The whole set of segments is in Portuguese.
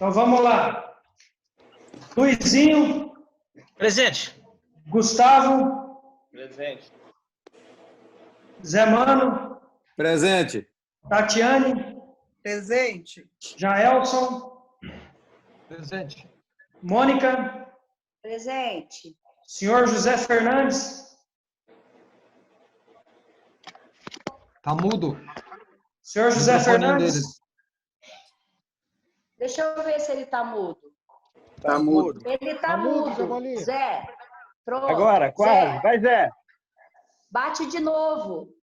Então vamos lá. Luizinho. Presente. Gustavo. Presente. Zé Mano. Presente. Tatiane. Presente. Jaelson. Presente. Mônica. Presente. Senhor José Fernandes. Tá mudo. Senhor José Microfoninho Fernandes. Deixa eu ver se ele tá mudo. Tá mudo. Ele tá mudo. Zé. Pronto. Agora, quase. Zé, Vai, Zé. bate de novo.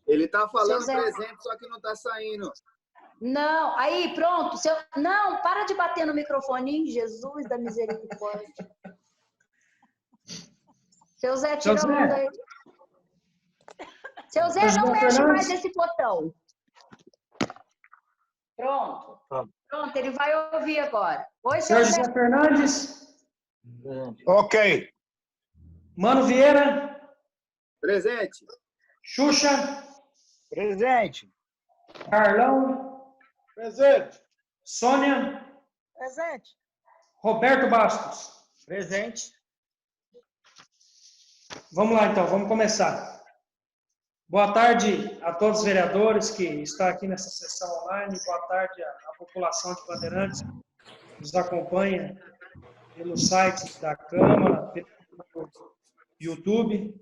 Ele tá falando Seu Zé. presente, só que não tá saindo. Não, aí, pronto. Não, para de bater no microfone, Jesus da misericórdia. Seu Zé, tira a mão daí. Seu Zé, não mexe mais nesse botão. Pronto. Pronto, ele vai ouvir agora. Oi, seu Senhor Zé. José Fernandes. Ok. Mano Vieira. Presente. Xuxa. Presente. Carlão. Presente. Sônia. Presente. Roberto Bastos. Presente. Vamos lá, então, vamos começar. Boa tarde a todos os vereadores que estão aqui nessa sessão online. Boa tarde à população de Bandeirantes que nos acompanha pelo site da Câmara, pelo YouTube.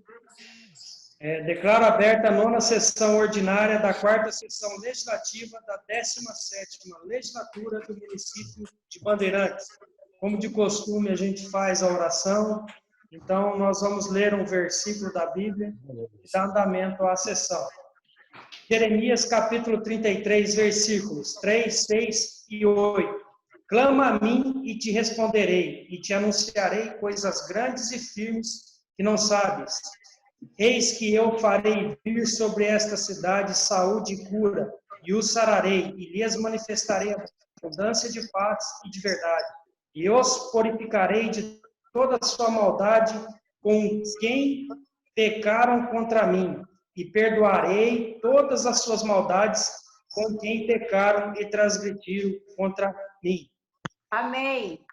Declaro aberta a 9ª sessão ordinária da 4ª sessão legislativa da 17ª legislatura do município de Bandeirantes. Como de costume, a gente faz a oração. Então, nós vamos ler um versículo da Bíblia e dar andamento à sessão. Jeremias, capítulo 33, versículos 3, 6 e 8. Clama a mim e te responderei, e te anunciarei coisas grandes e firmes que não sabes. Eis que eu farei vir sobre esta cidade saúde e cura, e os sararei, e lhes manifestarei abundância de paz e de verdade. E os purificarei de toda a sua maldade com quem pecaram contra mim, e perdoarei todas as suas maldades com quem pecaram e transgrediram contra mim. Amém.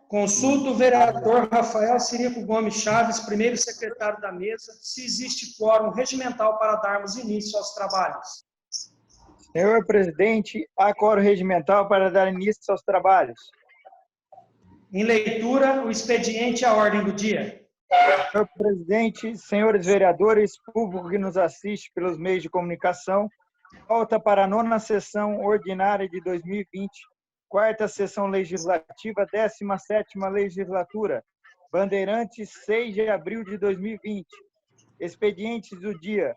Consulta o vereador Rafael Cirico Gomes Chaves, primeiro secretário da mesa, se existe quórum regimental para darmos início aos trabalhos. Senhor presidente, há quórum regimental para dar início aos trabalhos. Em leitura, o expediente e a ordem do dia. Senhor presidente, senhores vereadores, público que nos assiste pelos meios de comunicação, volta para a 9ª sessão ordinária de 2020, 4ª sessão legislativa, 17ª legislatura, Bandeirantes, 6 de abril de 2020. Expedientes do dia.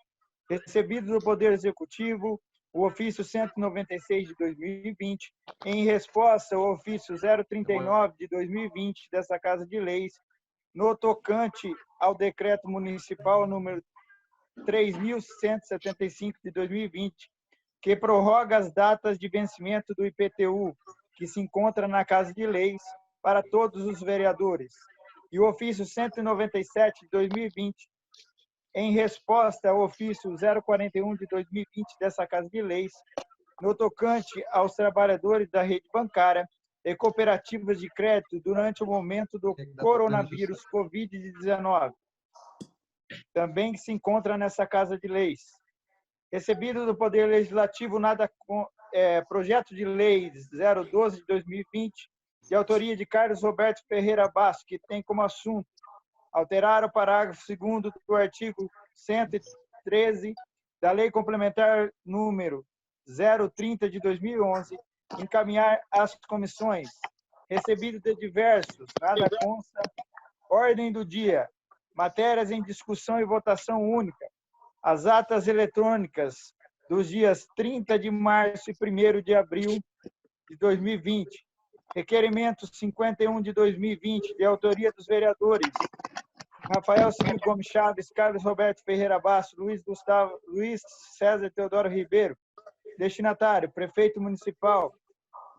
Recebido do Poder Executivo, o ofício 196 de 2020, em resposta ao ofício 039 de 2020 dessa Casa de Leis, no tocante ao decreto municipal número 3.175 de 2020, que prorroga as datas de vencimento do IPTU, que se encontra na Casa de Leis, para todos os vereadores. E o ofício 197 de 2020, em resposta ao ofício 041 de 2020 dessa Casa de Leis, no tocante aos trabalhadores da rede bancária e cooperativas de crédito durante o momento do coronavírus Covid-19, também se encontra nessa Casa de Leis. Recebido do Poder Legislativo projeto de lei 012 de 2020, de autoria de Carlos Roberto Ferreira Bastos, que tem como assunto alterar o parágrafo 2º do artigo 113 da Lei Complementar número 030 de 2011, encaminhar às comissões. Recebido de diversos, nada consta. Ordem do dia. Matérias em discussão e votação única. As atas eletrônicas dos dias 30 de março e 1º de abril de 2020. Requerimento 51 de 2020, de autoria dos vereadores Rafael Cirico Gomes Chaves, Carlos Roberto Ferreira Bastos, Luiz César Teodoro Ribeiro. Destinatário, Prefeito Municipal.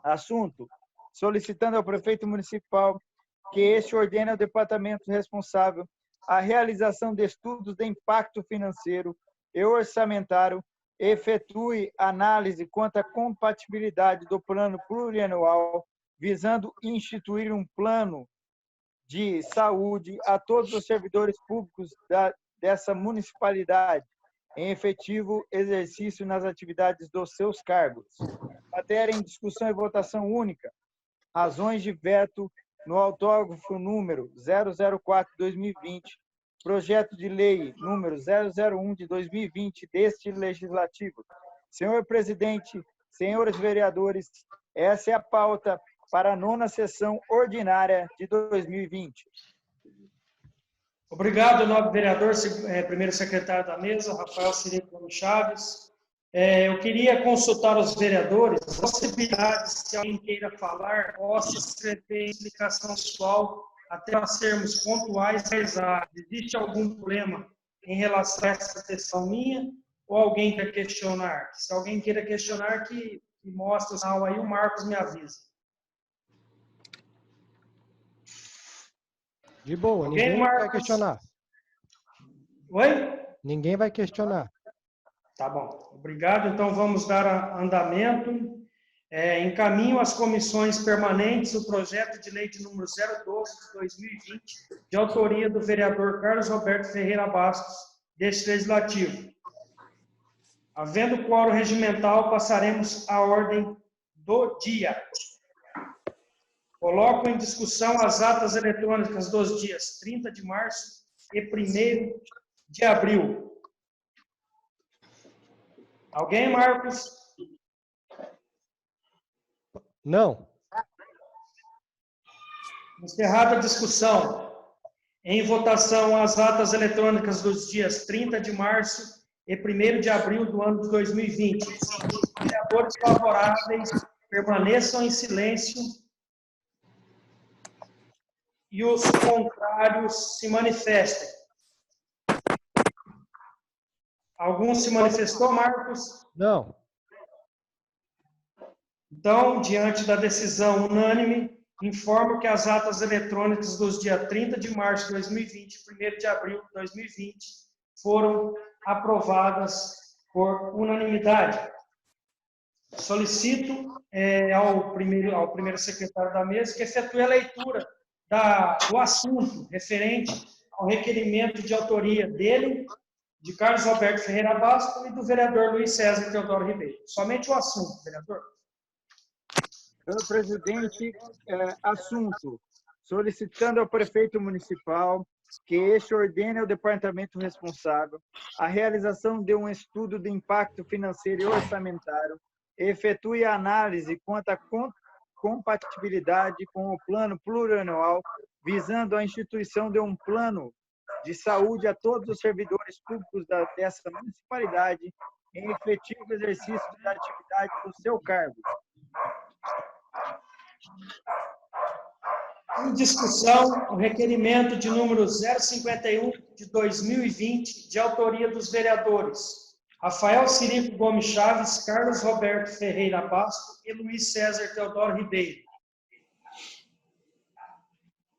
Assunto, solicitando ao Prefeito Municipal que este ordene ao departamento responsável a realização de estudos de impacto financeiro e orçamentário efetue análise quanto à compatibilidade do plano plurianual, visando instituir um plano de saúde a todos os servidores públicos dessa municipalidade, em efetivo exercício nas atividades dos seus cargos. Matéria em discussão e votação única. Razões de veto no autógrafo número 004/2020, projeto de lei número 001 de 2020 deste legislativo. Senhor presidente, senhores vereadores, essa é a pauta para a 9ª sessão ordinária de 2020. Obrigado, nobre vereador, primeiro secretário da mesa, Rafael Cirico Chaves. Eu queria consultar os vereadores, as possibilidades, se alguém queira falar, possa escrever explicação pessoal, até nós sermos pontuais e exatos. Existe algum problema em relação a essa sessão minha, ou alguém quer questionar? Se alguém queira questionar, que mostre o sinal aí, o Marcos me avisa. De boa, ninguém vai questionar. Oi? Ninguém vai questionar. Tá bom, obrigado. Então, vamos dar andamento. Encaminho às comissões permanentes o projeto de lei de número 012 de 2020, de autoria do vereador Carlos Roberto Ferreira Bastos, deste legislativo. Havendo quórum regimental, passaremos à ordem do dia. Coloco em discussão as atas eletrônicas dos dias 30 de março e 1º de abril. Alguém, Marcos? Não. Encerrada a discussão. Em votação, as atas eletrônicas dos dias 30 de março e 1º de abril do ano de 2020. Os vereadores favoráveis permaneçam em silêncio e os contrários se manifestem. Algum se manifestou, Marcos? Não. Então, diante da decisão unânime, informo que as atas eletrônicas dos dias 30 de março de 2020 e 1º de abril de 2020 foram aprovadas por unanimidade. Solicito ao primeiro secretário da mesa que efetue a leitura do assunto referente ao requerimento de autoria dele, de Carlos Roberto Ferreira Bastos e do vereador Luiz César Teodoro Ribeiro. Somente o assunto, vereador. Senhor presidente, assunto. Solicitando ao prefeito municipal que este ordene ao departamento responsável a realização de um estudo de impacto financeiro e orçamentário e efetue a análise quanto à compatibilidade com o plano plurianual, visando a instituição de um plano de saúde a todos os servidores públicos dessa municipalidade em efetivo exercício da atividade do seu cargo. Em discussão, o requerimento de número 051 de 2020, de autoria dos vereadores Rafael Cirico Gomes Chaves, Carlos Roberto Ferreira Bastos e Luiz César Teodoro Ribeiro.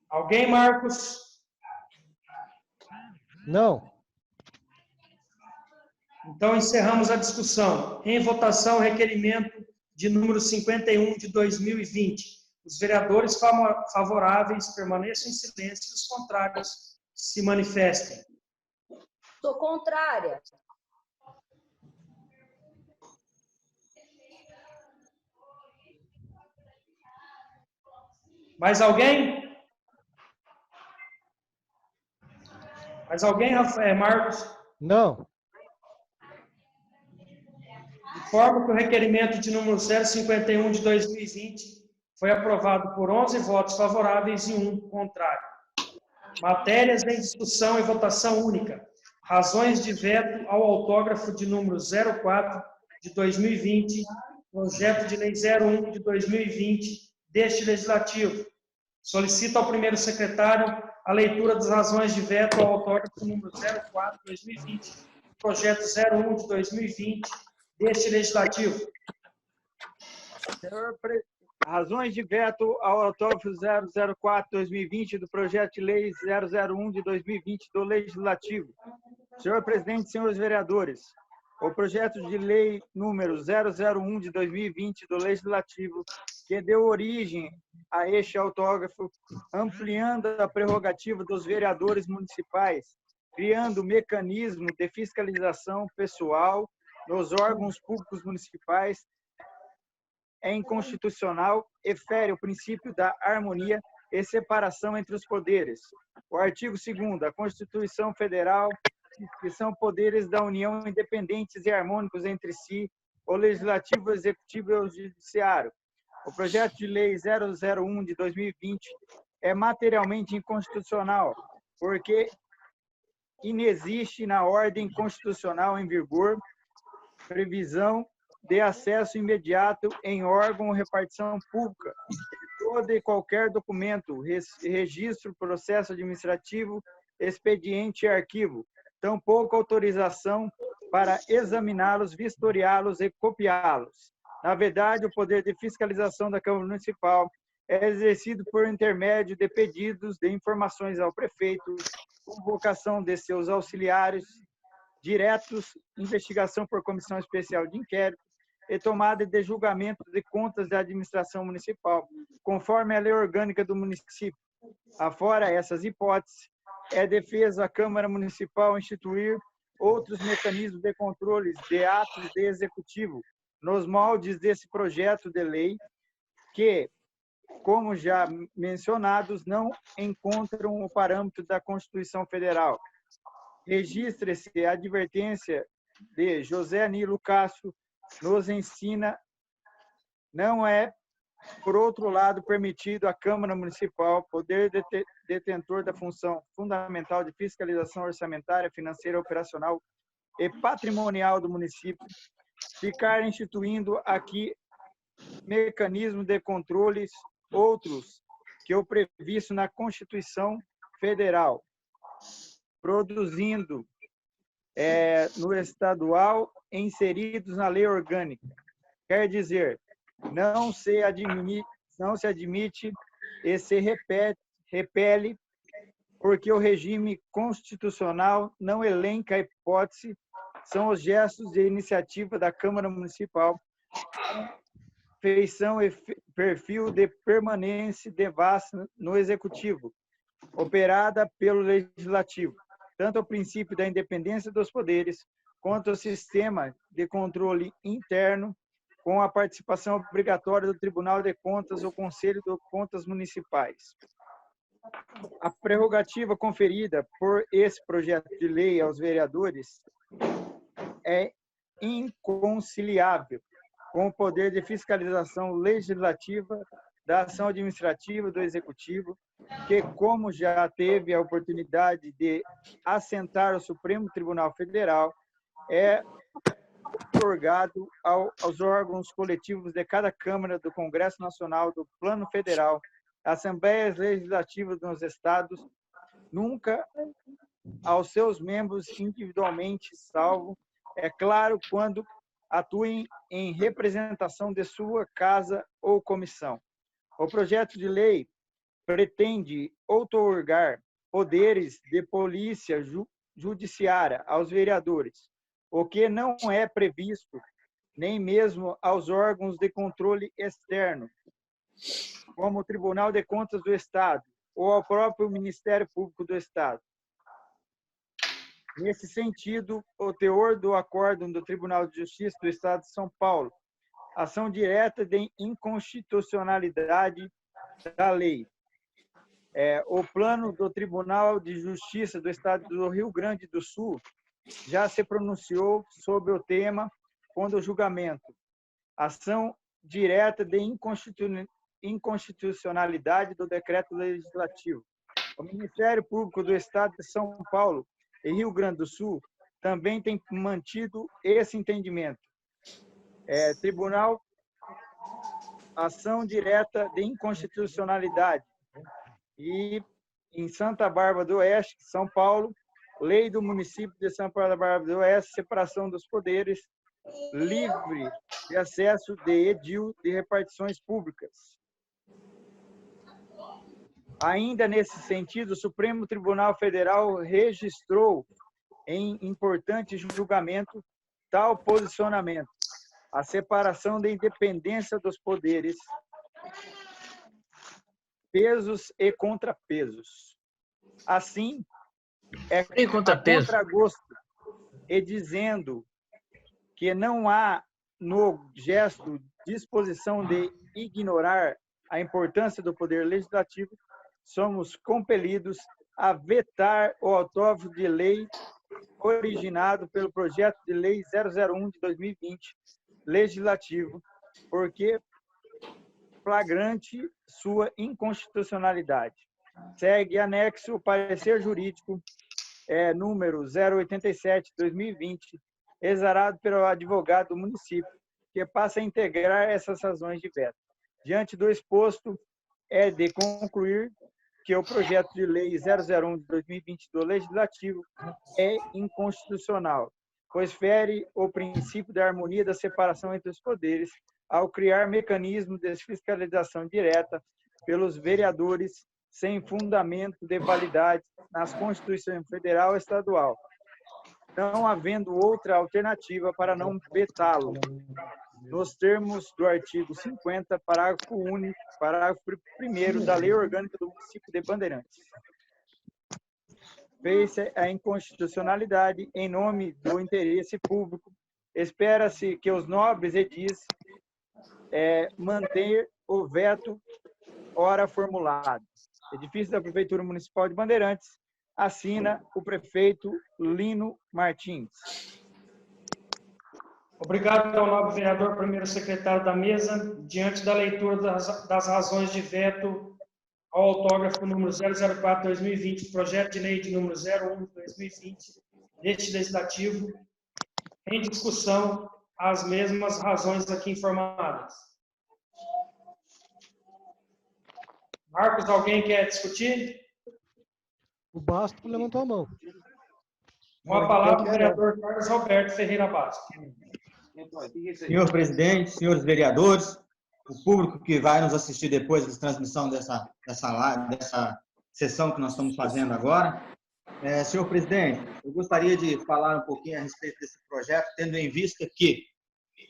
Alguém, Marcos? Não. Então, encerramos a discussão. Em votação, o requerimento de número 51 de 2020. Os vereadores favoráveis permaneçam em silêncio e os contrários se manifestem. Sou contrária. Mais alguém? Mais alguém, Rafael? Marcos? Não. Informo que o requerimento de número 051 de 2020 foi aprovado por 11 votos favoráveis e 1 contrário. Matérias em discussão e votação única. Razões de veto ao autógrafo de número 04 de 2020, projeto de lei 01 de 2020 deste legislativo. Solicito ao primeiro secretário a leitura das razões de veto ao autógrafo número 04 de 2020, projeto 01 de 2020 deste legislativo. Senhor razões de veto ao autógrafo 004/2020 do projeto de lei 001 de 2020 do Legislativo. Senhor presidente, senhores vereadores, o projeto de lei número 001 de 2020 do Legislativo, que deu origem a este autógrafo, ampliando a prerrogativa dos vereadores municipais, criando mecanismo de fiscalização pessoal nos órgãos públicos municipais, é inconstitucional e fere o princípio da harmonia e separação entre os poderes. O artigo 2º da Constituição Federal, que são poderes da União independentes e harmônicos entre si, o Legislativo, o Executivo e o Judiciário. O projeto de lei 001 de 2020 é materialmente inconstitucional, porque inexiste na ordem constitucional em vigor previsão de acesso imediato em órgão ou repartição pública de todo e qualquer documento, registro, processo administrativo, expediente e arquivo, tampouco autorização para examiná-los, vistoriá-los e copiá-los. Na verdade, o poder de fiscalização da Câmara Municipal é exercido por intermédio de pedidos de informações ao prefeito, convocação de seus auxiliares diretos, investigação por comissão especial de inquérito e tomada de julgamento de contas da administração municipal, conforme a lei orgânica do município. Afora essas hipóteses, é defesa à Câmara Municipal instituir outros mecanismos de controle de atos de executivo, nos moldes desse projeto de lei, que, como já mencionados, não encontram o parâmetro da Constituição Federal. Registre-se a advertência de José Nilo Castro, nos ensina, não é, por outro lado, permitido à Câmara Municipal, poder detentor da função fundamental de fiscalização orçamentária, financeira, operacional e patrimonial do município, ficar instituindo aqui mecanismos de controles outros que o previsto na Constituição Federal, produzindo no estadual inseridos na lei orgânica. Quer dizer, não se admite e se repele, porque o regime constitucional não elenca a hipótese, são os gestos de iniciativa da Câmara Municipal, feição e perfil de permanência devassa no Executivo, operada pelo Legislativo, tanto o princípio da independência dos poderes, quanto o sistema de controle interno, com a participação obrigatória do Tribunal de Contas ou Conselho de Contas Municipais. A prerrogativa conferida por esse projeto de lei aos vereadores é inconciliável com o poder de fiscalização legislativa da ação administrativa do Executivo, que, como já teve a oportunidade de assentar o Supremo Tribunal Federal, é otorgado aos órgãos coletivos de cada Câmara do Congresso Nacional, do Plano Federal, Assembleias Legislativas dos Estados, nunca aos seus membros individualmente, salvo, é claro, quando atuem em representação de sua casa ou comissão. O projeto de lei pretende outorgar poderes de polícia judiciária aos vereadores, o que não é previsto nem mesmo aos órgãos de controle externo, como o Tribunal de Contas do Estado ou ao próprio Ministério Público do Estado. Nesse sentido, o teor do acórdão do Tribunal de Justiça do Estado de São Paulo, ação direta de inconstitucionalidade da lei. O plano do Tribunal de Justiça do Estado do Rio Grande do Sul já se pronunciou sobre o tema quando o julgamento. Ação direta de inconstitucionalidade do decreto legislativo. O Ministério Público do Estado de São Paulo e Rio Grande do Sul também tem mantido esse entendimento. Tribunal, ação direta de inconstitucionalidade. E em Santa Bárbara do Oeste, São Paulo, lei do município de Santa Bárbara do Oeste, separação dos poderes, livre de acesso de edil de repartições públicas. Ainda nesse sentido, o Supremo Tribunal Federal registrou em importante julgamento tal posicionamento, a separação da independência dos poderes, pesos e contrapesos. Assim, a contragosto e dizendo que não há no gesto disposição de ignorar a importância do poder legislativo, somos compelidos a vetar o autógrafo de lei originado pelo projeto de lei 001 de 2020, legislativo, porque flagrante sua inconstitucionalidade. Segue anexo o parecer jurídico número 087 de 2020, exarado pelo advogado do município, que passa a integrar essas razões de veto. Diante do exposto, é de concluir que o projeto de lei 001 de 2020 do Legislativo é inconstitucional, pois fere o princípio da harmonia da separação entre os poderes ao criar mecanismos de fiscalização direta pelos vereadores sem fundamento de validade nas Constituições Federal e Estadual, não havendo outra alternativa para não vetá-lo, nos termos do artigo 50, parágrafo único, parágrafo 1º da Lei Orgânica do Município de Bandeirantes. Fez-se a inconstitucionalidade em nome do interesse público. Espera-se que os nobres edis manter o veto ora formulado. Edifício da Prefeitura Municipal de Bandeirantes, assina o prefeito Lino Martins. Obrigado ao nobre vereador, primeiro secretário da mesa. Diante da leitura das razões de veto ao autógrafo número 004/2020, projeto de lei de número 01/2020, deste legislativo, em discussão, as mesmas razões aqui informadas. Marcos, alguém quer discutir? O Basto levantou a mão. Com a palavra o vereador Carlos Roberto Ferreira Basto. Senhor presidente, senhores vereadores, o público que vai nos assistir depois da transmissão dessa sessão que nós estamos fazendo agora. Senhor presidente, eu gostaria de falar um pouquinho a respeito desse projeto, tendo em vista que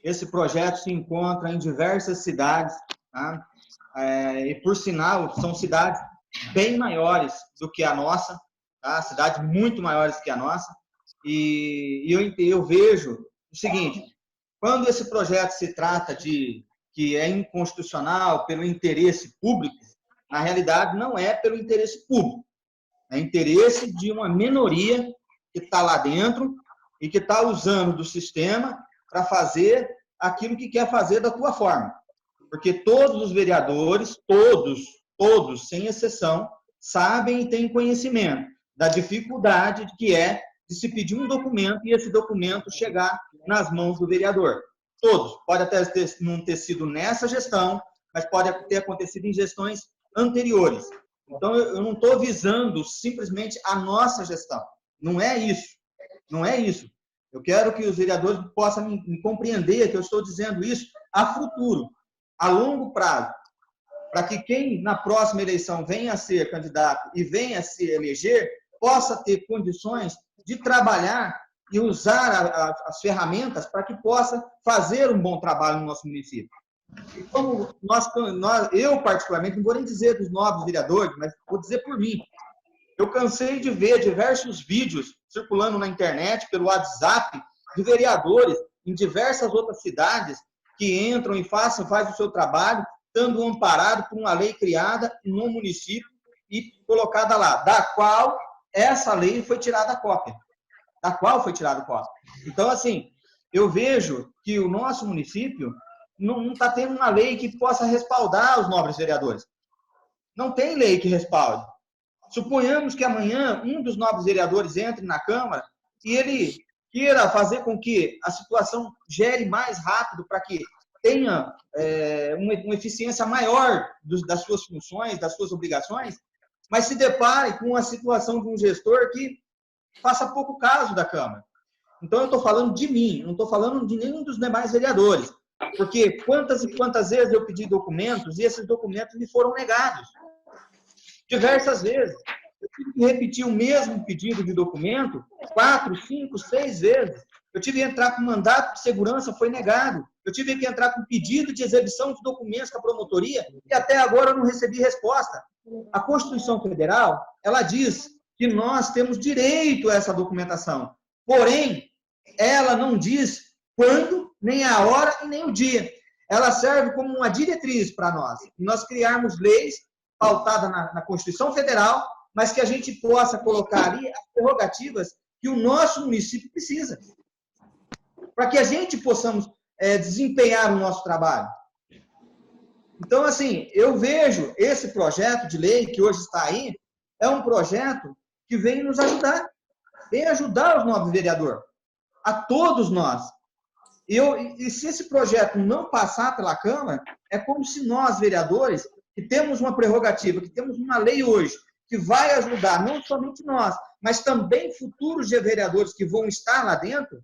esse projeto se encontra em diversas cidades, tá? E, por sinal, são cidades bem maiores do que a nossa, tá? Cidades muito maiores que a nossa, e eu vejo o seguinte: quando esse projeto se trata de que é inconstitucional pelo interesse público, na realidade não é pelo interesse público, é interesse de uma minoria que está lá dentro e que está usando do sistema para fazer aquilo que quer fazer da tua forma. Porque todos os vereadores, todos, sem exceção, sabem e têm conhecimento da dificuldade que é de se pedir um documento e esse documento chegar nas mãos do vereador. Todos. Pode até não ter sido nessa gestão, mas pode ter acontecido em gestões anteriores. Então, eu não estou visando simplesmente a nossa gestão. Não é isso. Não é isso. Eu quero que os vereadores possam me compreender que eu estou dizendo isso a futuro, a longo prazo, para que quem na próxima eleição venha a ser candidato e venha a se eleger, possa ter condições de trabalhar e usar as ferramentas para que possa fazer um bom trabalho no nosso município. E como eu particularmente, não vou nem dizer dos novos vereadores, mas vou dizer por mim, eu cansei de ver diversos vídeos circulando na internet, pelo WhatsApp, de vereadores em diversas outras cidades que entram e fazem o seu trabalho, estando amparado por uma lei criada no município e colocada lá, da qual essa lei foi tirada a cópia. Então, assim, eu vejo que o nosso município não está tendo uma lei que possa respaldar os nobres vereadores. Não tem lei que respalde. Suponhamos que amanhã um dos nobres vereadores entre na Câmara e ele queira fazer com que a situação gere mais rápido para que tenha uma eficiência maior das suas funções, das suas obrigações, mas se depare com a situação de um gestor que faça pouco caso da Câmara. Então, eu estou falando de mim, não estou falando de nenhum dos demais vereadores, porque quantas e quantas vezes eu pedi documentos e esses documentos me foram negados. Diversas vezes. Eu tive que repetir o mesmo pedido de documento 4, 5, 6 vezes, Eu tive que entrar com mandato de segurança, foi negado. Eu tive que entrar com pedido de exibição de documentos com a promotoria e até agora eu não recebi resposta. A Constituição Federal, ela diz que nós temos direito a essa documentação. Porém, ela não diz quando, nem a hora e nem o dia. Ela serve como uma diretriz para nós. Nós criarmos leis pautadas na Constituição Federal, mas que a gente possa colocar ali as prerrogativas que o nosso município precisa. Para que a gente possamos desempenhar o nosso trabalho. Então, assim, eu vejo esse projeto de lei que hoje está aí, é um projeto que vem nos ajudar. Vem ajudar os novos vereadores. A todos nós. E se esse projeto não passar pela Câmara, é como se nós, vereadores, que temos uma prerrogativa, que temos uma lei hoje, que vai ajudar não somente nós, mas também futuros vereadores que vão estar lá dentro,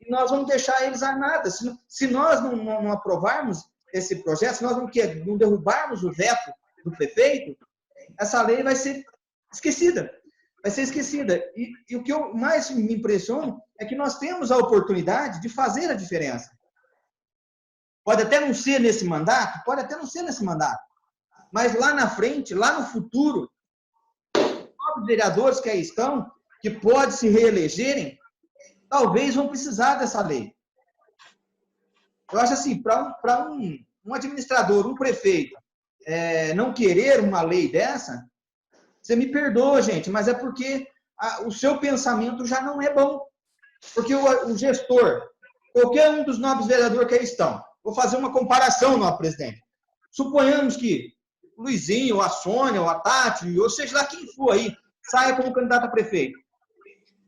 e nós vamos deixar eles a nada. Se nós não aprovarmos esse projeto, se nós não derrubarmos o veto do prefeito, essa lei vai ser esquecida. Vai ser esquecida. E o que eu mais me impressiono é que nós temos a oportunidade de fazer a diferença. Pode até não ser nesse mandato, mas lá na frente, lá no futuro, os vereadores que aí estão, que podem se reelegerem, talvez vão precisar dessa lei. Eu acho assim, para um administrador, um prefeito, não querer uma lei dessa, você me perdoa, gente, mas é porque o seu pensamento já não é bom. Porque o gestor, qualquer um dos novos vereadores que aí estão, vou fazer uma comparação, nosso presidente. Suponhamos que o Luizinho, ou a Sônia, ou a Tati, ou seja lá quem for aí, saia como candidato a prefeito.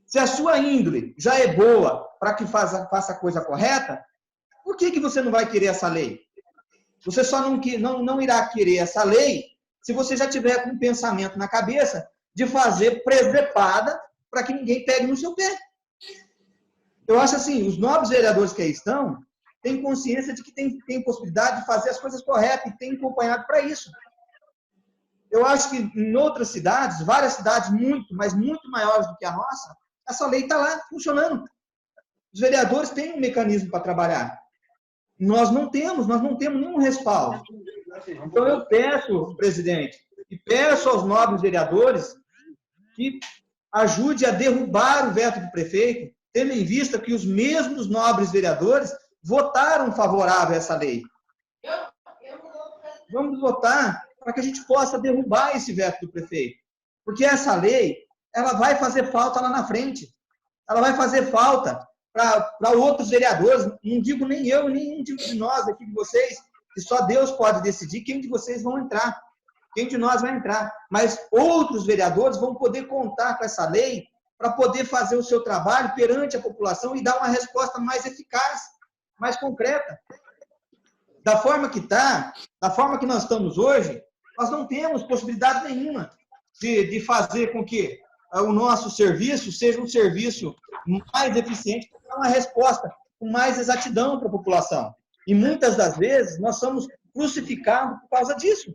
Se a sua índole já é boa para que faça a coisa correta, por que você não vai querer essa lei? Você só não irá querer essa lei se você já tiver com um pensamento na cabeça de fazer presepada para que ninguém pegue no seu pé. Eu acho assim, os novos vereadores que aí estão têm consciência de que tem possibilidade de fazer as coisas corretas e têm acompanhado para isso. Eu acho que em outras cidades, várias cidades muito, mas muito maiores do que a nossa, essa lei está lá, funcionando. Os vereadores têm um mecanismo para trabalhar. Nós não temos nenhum respaldo. Então eu peço, presidente, e peço aos novos vereadores que ajude a derrubar o veto do prefeito, tendo em vista que os mesmos nobres vereadores votaram favorável a essa lei. Vamos votar para que a gente possa derrubar esse veto do prefeito. Porque essa lei, ela vai fazer falta lá na frente. Ela vai fazer falta para outros vereadores. Não digo nem eu, nem nenhum de nós aqui de vocês, que só Deus pode decidir quem de vocês vão entrar. Quem de nós vai entrar. Mas outros vereadores vão poder contar com essa lei para poder fazer o seu trabalho perante a população e dar uma resposta mais eficaz, mais concreta. Da forma que está, da forma que nós estamos hoje, nós não temos possibilidade nenhuma de fazer com que o nosso serviço seja um serviço mais eficiente para dar uma resposta com mais exatidão para a população. E muitas das vezes nós somos crucificados por causa disso.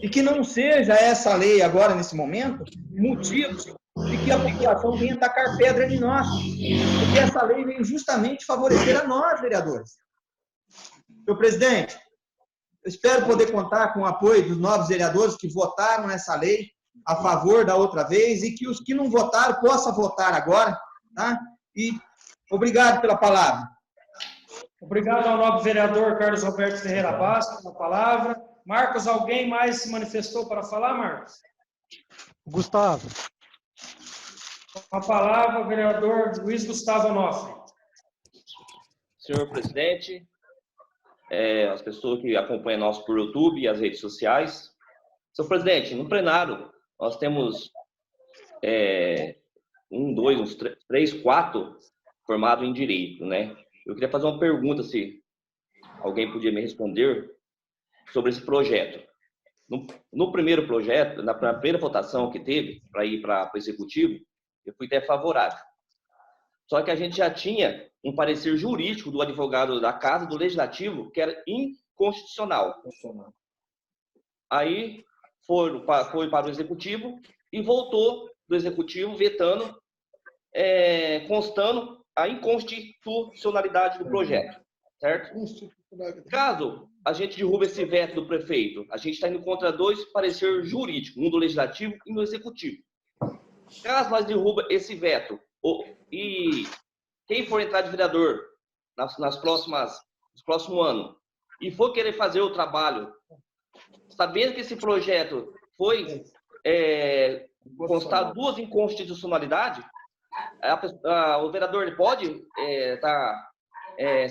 E que não seja essa lei agora, nesse momento, motivo de que a população venha tacar pedra em nós. Porque essa lei vem justamente favorecer a nós, vereadores. Senhor presidente, eu espero poder contar com o apoio dos novos vereadores que votaram nessa lei a favor da outra vez e que os que não votaram possam votar agora, tá? E obrigado pela palavra. Obrigado ao novo vereador Carlos Roberto Ferreira Bastos pela palavra. Marcos, alguém mais se manifestou para falar, Marcos? Gustavo. Com a palavra, o vereador Luiz Gustavo Onofre. Senhor presidente, as pessoas que acompanham nós por YouTube e as redes sociais. Senhor presidente, no plenário, nós temos 4 formados em direito, né? Eu queria fazer uma pergunta, se alguém podia me responder, sobre esse projeto. No primeiro projeto, na primeira votação que teve para ir para o executivo, eu fui até favorável. Só que a gente já tinha um parecer jurídico do advogado da Casa, do Legislativo, que era inconstitucional. Aí foi para o Executivo e voltou do Executivo vetando constando a inconstitucionalidade do projeto, certo? Caso a gente derruba esse veto do prefeito, a gente está indo contra 2 pareceres jurídicos, um do legislativo e um do executivo. Caso nós derruba esse veto e quem for entrar de vereador nos próximo ano e for querer fazer o trabalho, sabendo que esse projeto foi constar 2 inconstitucionalidades, o vereador ele pode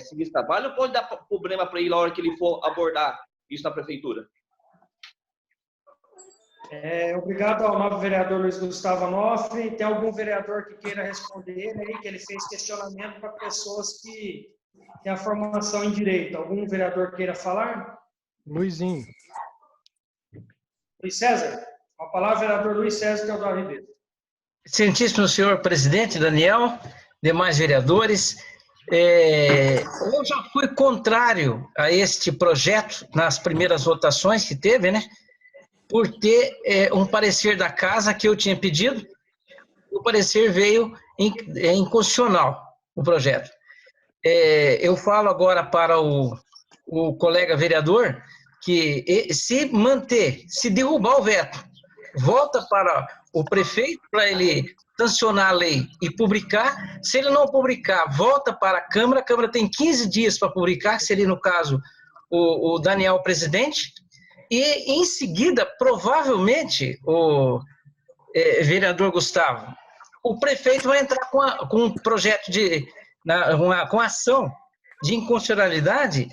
seguir esse trabalho ou pode dar problema para ele na hora que ele for abordar isso na prefeitura? Obrigado ao novo vereador Luiz Gustavo Onofre. Tem algum vereador que queira responder aí, que ele fez questionamento para pessoas que têm a formação em direito? Algum vereador queira falar? Luizinho. Luiz César. Com a palavra, vereador Luiz César Teodoro Ribeiro. Excelentíssimo senhor presidente Daniel, demais vereadores, eu já fui contrário a este projeto nas primeiras votações que teve, né? Por ter um parecer da casa que eu tinha pedido, o parecer veio inconstitucional, o projeto. Eu falo agora para o colega vereador que se derrubar o veto, volta para o prefeito para ele sancionar a lei e publicar. Se ele não publicar, volta para a Câmara tem 15 dias para publicar, que seria, no caso, o Daniel presidente, e em seguida, provavelmente, o vereador Gustavo, o prefeito vai entrar com um projeto com ação de inconstitucionalidade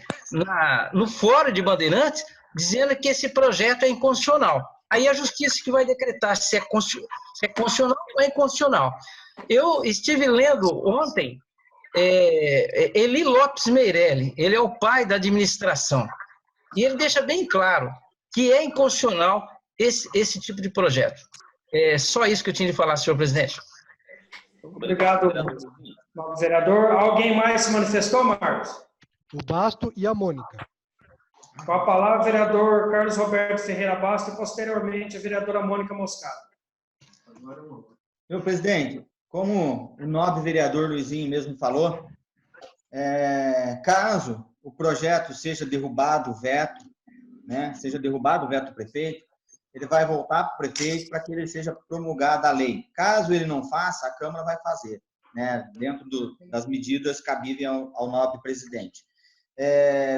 no Fórum de Bandeirantes, dizendo que esse projeto é inconstitucional. Aí a justiça que vai decretar se é constitucional ou é inconstitucional. Eu estive lendo ontem Eli Lopes Meirelli, ele é o pai da administração, e ele deixa bem claro que é inconstitucional esse tipo de projeto. É só isso que eu tinha de falar, senhor presidente. Obrigado, vereador. Alguém mais se manifestou, Marcos? O Basto e a Mônica. Com a palavra, vereador Carlos Roberto Ferreira Basto e, posteriormente, a vereadora Mônica Moscato. Senhor presidente, como o nobre vereador Luizinho mesmo falou, caso o projeto seja derrubado, o veto, né, seja derrubado o veto do prefeito, ele vai voltar para o prefeito para que ele seja promulgada a lei. Caso ele não faça, a Câmara vai fazer, né, dentro das medidas cabíveis ao nobre presidente.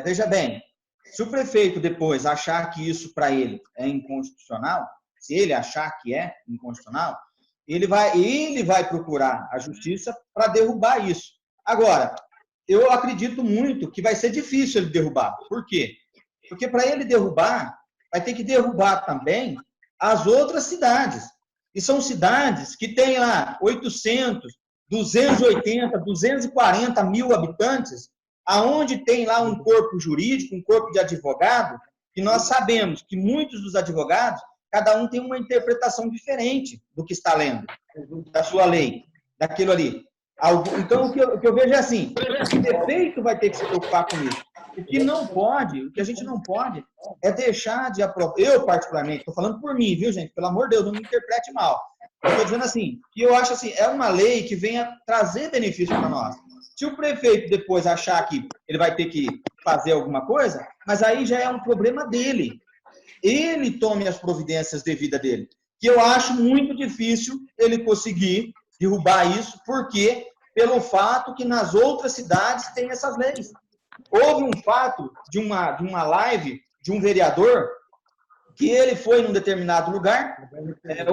Veja bem, se o prefeito depois achar que isso para ele é inconstitucional, se ele achar que é inconstitucional, ele vai procurar a justiça para derrubar isso. Agora, eu acredito muito que vai ser difícil ele derrubar. Por quê? Porque para ele derrubar, vai ter que derrubar também as outras cidades. E são cidades que têm lá 800, 280, 240 mil habitantes, aonde tem lá um corpo jurídico, um corpo de advogado, que nós sabemos que muitos dos advogados, cada um tem uma interpretação diferente do que está lendo, da sua lei, daquilo ali. Então, o que eu vejo é assim, o prefeito vai ter que se preocupar com isso. O que a gente não pode é deixar de aprovar. Eu, particularmente, estou falando por mim, viu, gente? Pelo amor de Deus, não me interprete mal. Eu estou dizendo assim, que eu acho assim, é uma lei que venha trazer benefício para nós. Se o prefeito depois achar que ele vai ter que fazer alguma coisa, mas aí já é um problema dele. Ele tome as providências devidas dele. Que eu acho muito difícil ele conseguir derrubar isso, porque pelo fato que nas outras cidades tem essas leis. Houve um fato de uma live de um vereador que ele foi num determinado lugar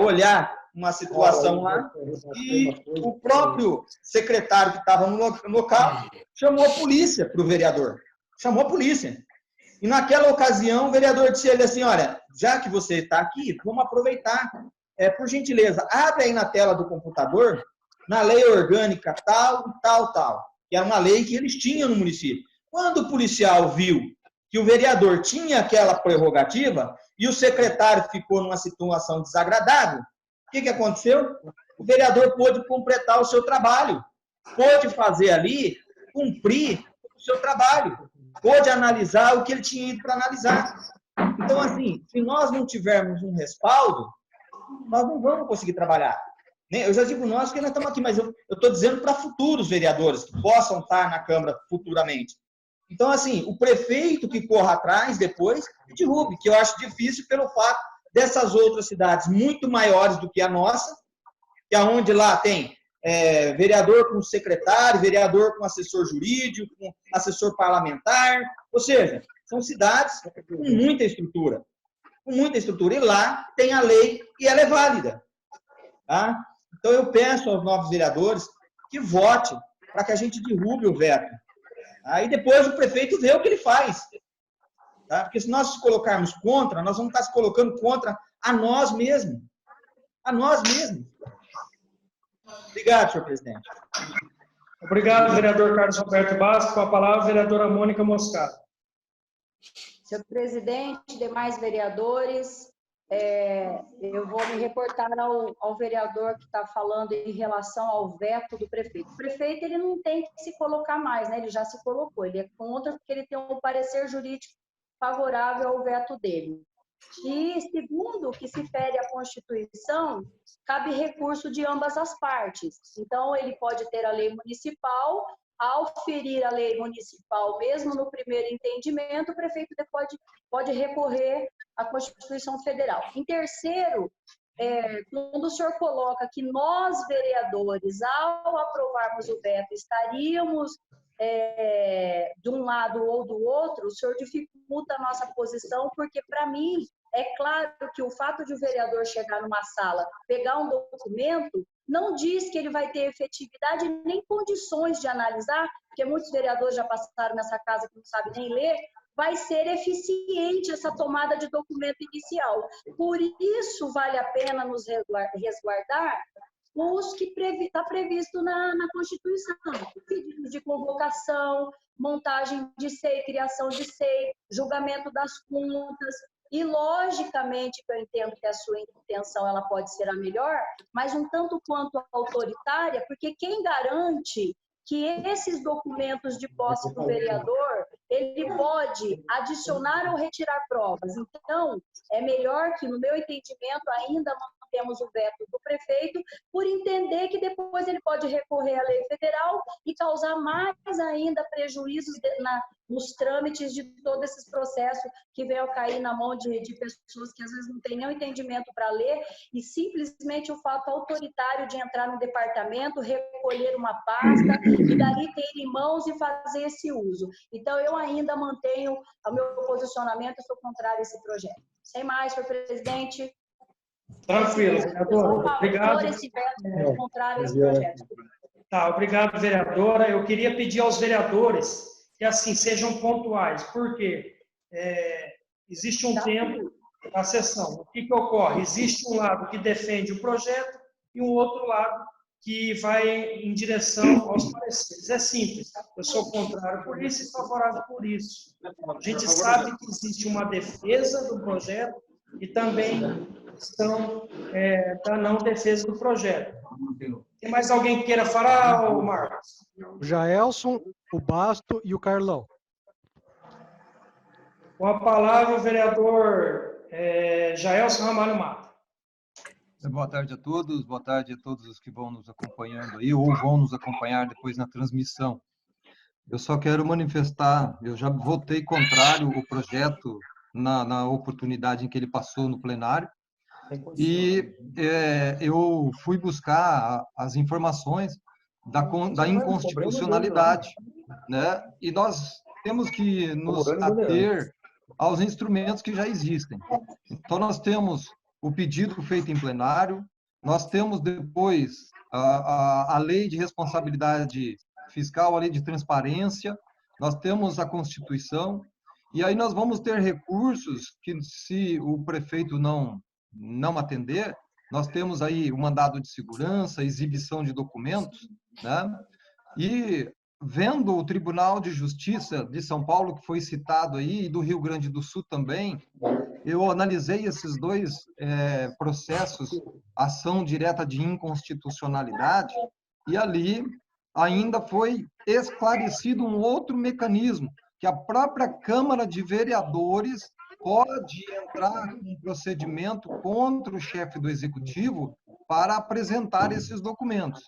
olhar uma situação lá e o próprio secretário que estava no local chamou a polícia para o vereador. Chamou a polícia. E naquela ocasião o vereador disse a ele assim, olha, já que você está aqui, vamos aproveitar. Por gentileza, abre aí na tela do computador, na lei orgânica tal, que era uma lei que eles tinham no município. Quando o policial viu que o vereador tinha aquela prerrogativa e o secretário ficou numa situação desagradável, o que aconteceu? O vereador pôde completar o seu trabalho, pôde fazer ali, cumprir o seu trabalho, pôde analisar o que ele tinha ido para analisar. Então, assim, se nós não tivermos um respaldo, nós não vamos conseguir trabalhar. Eu já digo nós, porque nós estamos aqui, mas eu estou dizendo para futuros vereadores que possam estar na Câmara futuramente. Então, assim, o prefeito que corra atrás depois e derrube, que eu acho difícil pelo fato dessas outras cidades muito maiores do que a nossa, que é onde lá tem vereador com secretário, vereador com assessor jurídico, com assessor parlamentar, ou seja, são cidades com muita estrutura. E lá tem a lei e ela é válida. Tá? Então, eu peço aos novos vereadores que votem para que a gente derrube o veto. Aí depois o prefeito vê o que ele faz. Tá? Porque se nós nos colocarmos contra, nós vamos estar se colocando contra a nós mesmos. A nós mesmos. Obrigado, senhor presidente. Obrigado, vereador Carlos Roberto Bastos. Com a palavra, a vereadora Mônica Moscato. Senhor presidente, demais vereadores, eu vou me reportar ao vereador que está falando em relação ao veto do prefeito. O prefeito ele não tem que se colocar mais, né? Ele já se colocou, ele é contra porque ele tem um parecer jurídico favorável ao veto dele. E, segundo o que se fere à Constituição, cabe recurso de ambas as partes. Então, ele pode ter a lei municipal. Ao ferir a lei municipal, mesmo no primeiro entendimento, o prefeito pode recorrer à Constituição Federal. Em terceiro, quando o senhor coloca que nós, vereadores, ao aprovarmos o veto, estaríamos de um lado ou do outro, o senhor dificulta a nossa posição, porque, para mim, é claro que o fato de o vereador chegar numa sala, pegar um documento, não diz que ele vai ter efetividade nem condições de analisar, porque muitos vereadores já passaram nessa casa que não sabem nem ler, vai ser eficiente essa tomada de documento inicial. Por isso, vale a pena nos resguardar os que está previsto na Constituição. Pedidos de convocação, montagem de SEI, criação de SEI, julgamento das contas. E, logicamente, que eu entendo que a sua intenção ela pode ser a melhor, mas um tanto quanto autoritária, porque quem garante que esses documentos de posse do vereador, ele pode adicionar ou retirar provas. Então, é melhor que, no meu entendimento, ainda mantemos o veto do prefeito, por entender que depois ele pode recorrer à lei federal e causar mais ainda prejuízos nos trâmites de todos esses processos que venham a cair na mão de pessoas que às vezes não têm nenhum entendimento para ler e simplesmente o fato autoritário de entrar no departamento, recolher uma pasta e dali ter em mãos e fazer esse uso. Então, eu ainda mantenho o meu posicionamento e sou contrário a esse projeto. Sem mais, senhor presidente. Tranquilo, vereador. Obrigado. Contrário a esse projeto. Tá, obrigado, vereadora. Eu queria pedir aos vereadores que, assim, sejam pontuais, porque existe um tempo da sessão. O que ocorre? Existe um lado que defende o projeto e um outro lado que vai em direção aos pareceres. É simples. Eu sou contrário por isso e favorável por isso. A gente sabe que existe uma defesa do projeto e também estão da não defesa do projeto. Tem mais alguém que queira falar, Marcos? O Jaelson, o Basto e o Carlão. Com a palavra, o vereador Jaelson Ramalho Mata. Boa tarde a todos os que vão nos acompanhando aí, ou vão nos acompanhar depois na transmissão. Eu só quero manifestar, eu já votei contrário o projeto na oportunidade em que ele passou no plenário, e eu fui buscar as informações da inconstitucionalidade, né? E nós temos que nos ater aos instrumentos que já existem. Então, nós temos o pedido feito em plenário, nós temos depois a lei de responsabilidade fiscal, a lei de transparência, nós temos a Constituição, e aí nós vamos ter recursos que, se o prefeito não atender, nós temos aí o mandado de segurança, exibição de documentos, né? E vendo o Tribunal de Justiça de São Paulo, que foi citado aí, e do Rio Grande do Sul também, eu analisei esses dois processos, ação direta de inconstitucionalidade, e ali ainda foi esclarecido um outro mecanismo, que a própria Câmara de Vereadores pode entrar com um procedimento contra o chefe do Executivo para apresentar esses documentos.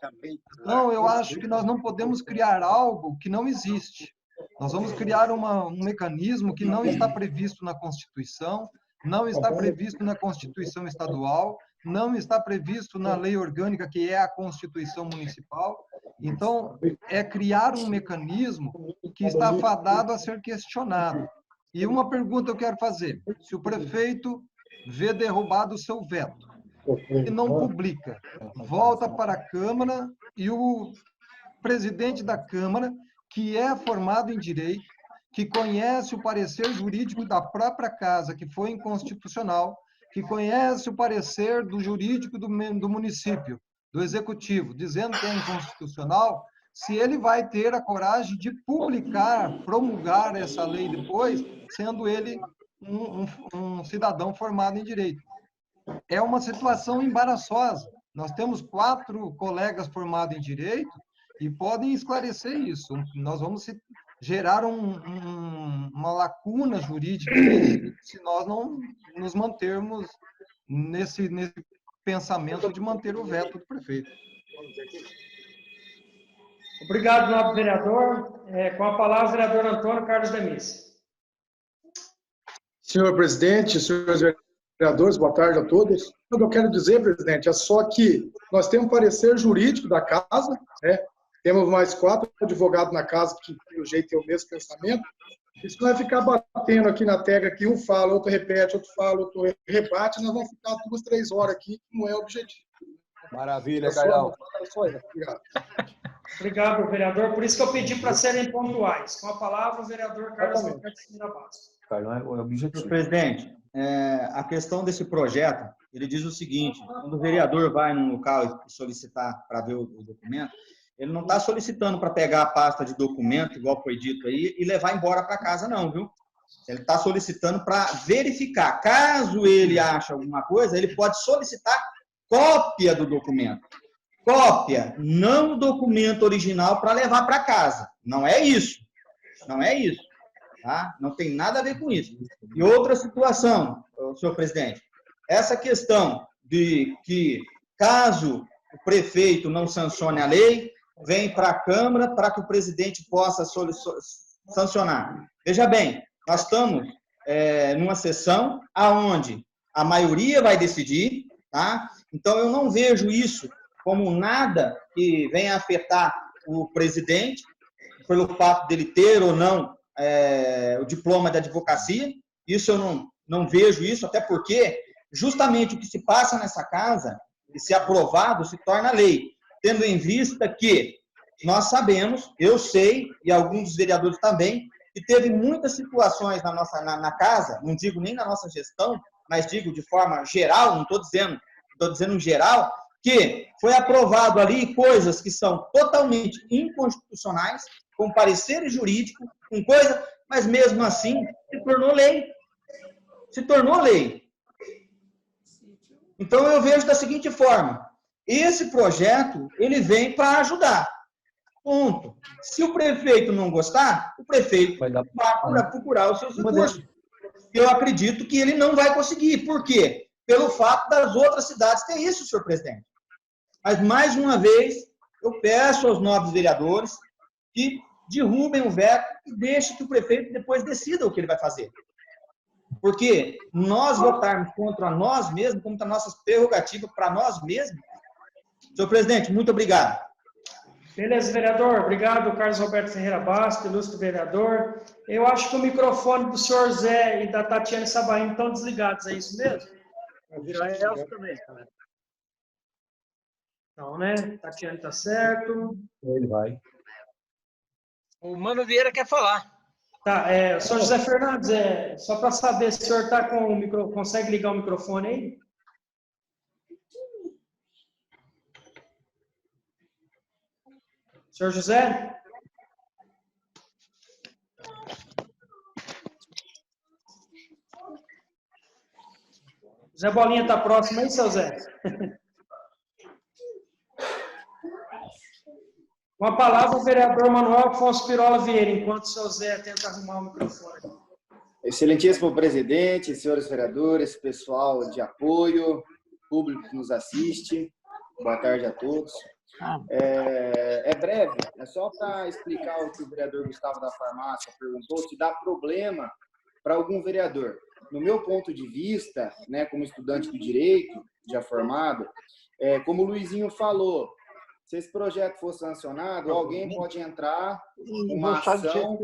Então, eu acho que nós não podemos criar algo que não existe. Nós vamos criar um mecanismo que não está previsto na Constituição, não está previsto na Constituição Estadual, não está previsto na lei orgânica, que é a Constituição Municipal. Então, é criar um mecanismo que está fadado a ser questionado. E uma pergunta eu quero fazer: se o prefeito vê derrubado o seu veto e não publica, volta para a Câmara e o presidente da Câmara, que é formado em direito, que conhece o parecer jurídico da própria casa, que foi inconstitucional, que conhece o parecer do jurídico do município, do executivo, dizendo que é inconstitucional, se ele vai ter a coragem de publicar, promulgar essa lei depois, sendo ele um cidadão formado em direito. É uma situação embaraçosa. Nós temos 4 colegas formados em direito e podem esclarecer isso. Nós vamos gerar uma lacuna jurídica se nós não nos mantermos nesse pensamento de manter o veto do prefeito. Obrigado, nobre vereador. Com a palavra, o vereador Antônio Carlos Demis. Senhor presidente, senhores vereadores, boa tarde a todos. O que eu quero dizer, presidente, é só que nós temos um parecer jurídico da casa, né? Temos mais 4 advogados na casa que, pelo jeito, têm o mesmo pensamento. Isso não vai ficar batendo aqui na tecla, que um fala, outro repete, outro fala, outro rebate, nós vamos ficar 2, 3 horas aqui, que não é o objetivo. Maravilha, Carlão. Obrigado. Obrigado, vereador. Por isso que eu pedi para serem pontuais. Com a palavra, o vereador Carlos Alberto Silva Bastos. Carlão é o objetivo. Senhor presidente, a questão desse projeto, ele diz o seguinte: quando o vereador vai num local e solicitar para ver o documento, ele não está solicitando para pegar a pasta de documento, igual foi dito aí, e levar embora para casa, não, viu? Ele está solicitando para verificar. Caso ele ache alguma coisa, ele pode solicitar cópia do documento. Cópia, não o documento original para levar para casa. Não é isso. Não é isso. Tá? Não tem nada a ver com isso. E outra situação, senhor presidente, essa questão de que, caso o prefeito não sancione a lei, vem para a Câmara para que o presidente possa sancionar. Veja bem, nós estamos numa sessão onde a maioria vai decidir, tá? Então, eu não vejo isso como nada que venha afetar o presidente, pelo fato dele ter ou não o diploma de advocacia. Isso eu não vejo isso, até porque justamente o que se passa nessa casa, se aprovado, se torna lei, tendo em vista que nós sabemos, eu sei, e alguns dos vereadores também, que teve muitas situações na casa, não digo nem na nossa gestão, mas digo de forma geral, não estou dizendo em geral, que foi aprovado ali coisas que são totalmente inconstitucionais, com pareceres jurídicos, com coisa, mas mesmo assim se tornou lei. Se tornou lei. Então eu vejo da seguinte forma: esse projeto, ele vem para ajudar. Ponto. Se o prefeito não gostar, o prefeito vai procurar os seus recursos. Eu acredito que ele não vai conseguir. Por quê? Pelo fato das outras cidades ter isso, senhor presidente. Mas, mais uma vez, eu peço aos nobres vereadores que derrubem o veto e deixem que o prefeito depois decida o que ele vai fazer. Porque nós votarmos contra nós mesmos, contra nossas prerrogativas para nós mesmos. Senhor presidente, muito obrigado. Beleza, vereador. Obrigado, Carlos Roberto Ferreira Bastos, ilustre vereador. Eu acho que o microfone do senhor Zé e da Tatiana Sabaim estão desligados, é isso mesmo? Virar Elcio também, cara. Então, né? Tatiana está certo. Ele vai. O Mano Vieira quer falar. Tá, senhor José Fernandes, só para saber se o senhor tá com o microfone, consegue ligar o microfone aí? Senhor José? Zé Bolinha está próximo aí, seu Zé? Com a palavra, o vereador Manuel Afonso Pirola Vieira, enquanto o seu Zé tenta arrumar o microfone. Excelentíssimo presidente, senhores vereadores, pessoal de apoio, público que nos assiste. Boa tarde a todos. É breve, é só para explicar o que o vereador Gustavo da Farmácia perguntou, se dá problema para algum vereador. No meu ponto de vista, né, como estudante do direito, já formado, como o Luizinho falou, se esse projeto for sancionado, alguém pode entrar com uma ação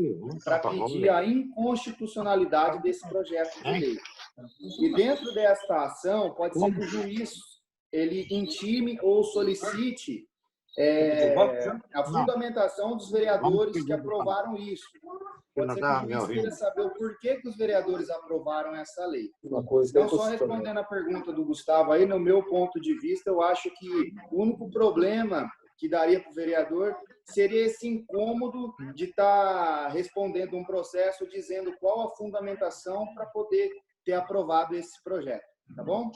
para pedir a inconstitucionalidade desse projeto de lei. E dentro desta ação, pode ser que o juiz ele intime ou solicite a fundamentação dos vereadores que aprovaram isso. Pode ser que o juiz queira saber o porquê que os vereadores aprovaram essa lei. Então, só respondendo a pergunta do Gustavo aí, no meu ponto de vista, eu acho que o único problema que daria para o vereador seria esse incômodo de estar respondendo um processo dizendo qual a fundamentação para poder ter aprovado esse projeto. Tá bom?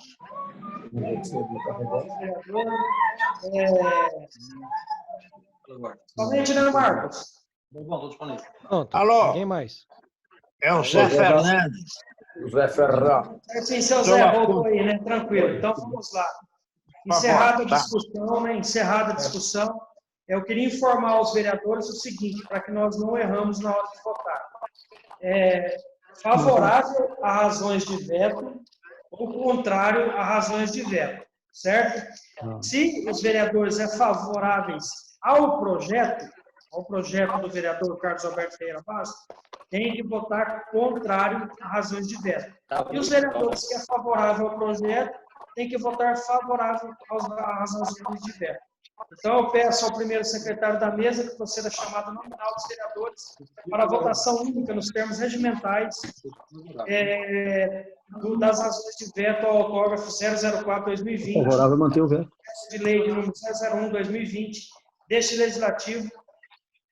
Somente, né, Marcos? Pronto. Alô? Ninguém mais. É o Zé Fernandes. José Ferrão. Sim, seu Zé, voltou aí, né? Tranquilo. Então, vamos lá. Encerrada a discussão, né? Encerrada a discussão, eu queria informar aos vereadores o seguinte, para que nós não erramos na hora de votar. Favorável a razões de veto ou contrário a razões de veto, certo? Se os vereadores são favoráveis ao projeto do vereador Carlos Alberto Ferreira Bastos, tem que votar contrário a razões de veto. E os vereadores que são favoráveis ao projeto tem que votar favorável às razões de veto. Então, eu peço ao primeiro secretário da mesa que proceda a chamada nominal dos vereadores para a votação única nos termos regimentais das razões de veto ao autógrafo 004-2020. Favorável a manter o veto. De lei de número 001-2020 deste legislativo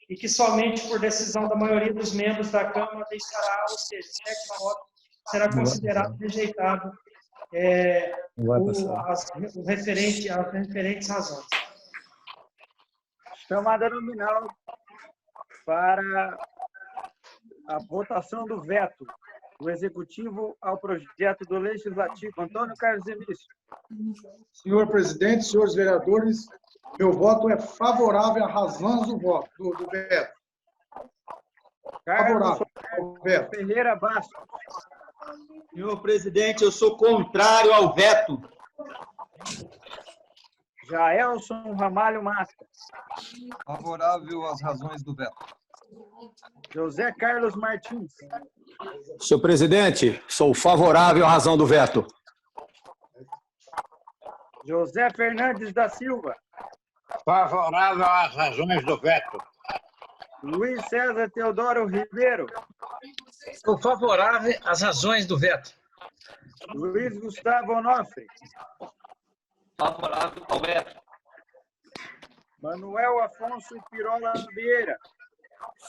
e que somente por decisão da maioria dos membros da Câmara deixará, ou seja, 7 votos, será considerado rejeitado as referentes razões. Chamada nominal para a votação do veto do Executivo ao projeto do Legislativo. Antônio Carlos Emício. Senhor presidente, senhores vereadores, meu voto é favorável à razão do voto, do veto. Carlos Ferreira Bastos. Senhor presidente, eu sou contrário ao veto. Jaelson Ramalho Massa. Favorável às razões do veto. José Carlos Martins. Senhor presidente, sou favorável à razão do veto. José Fernandes da Silva. Favorável às razões do veto. Luiz César Teodoro Ribeiro. Sou favorável às razões do veto. Luiz Gustavo Onofre. Favorável ao veto. Manuel Afonso Pirola Vieira.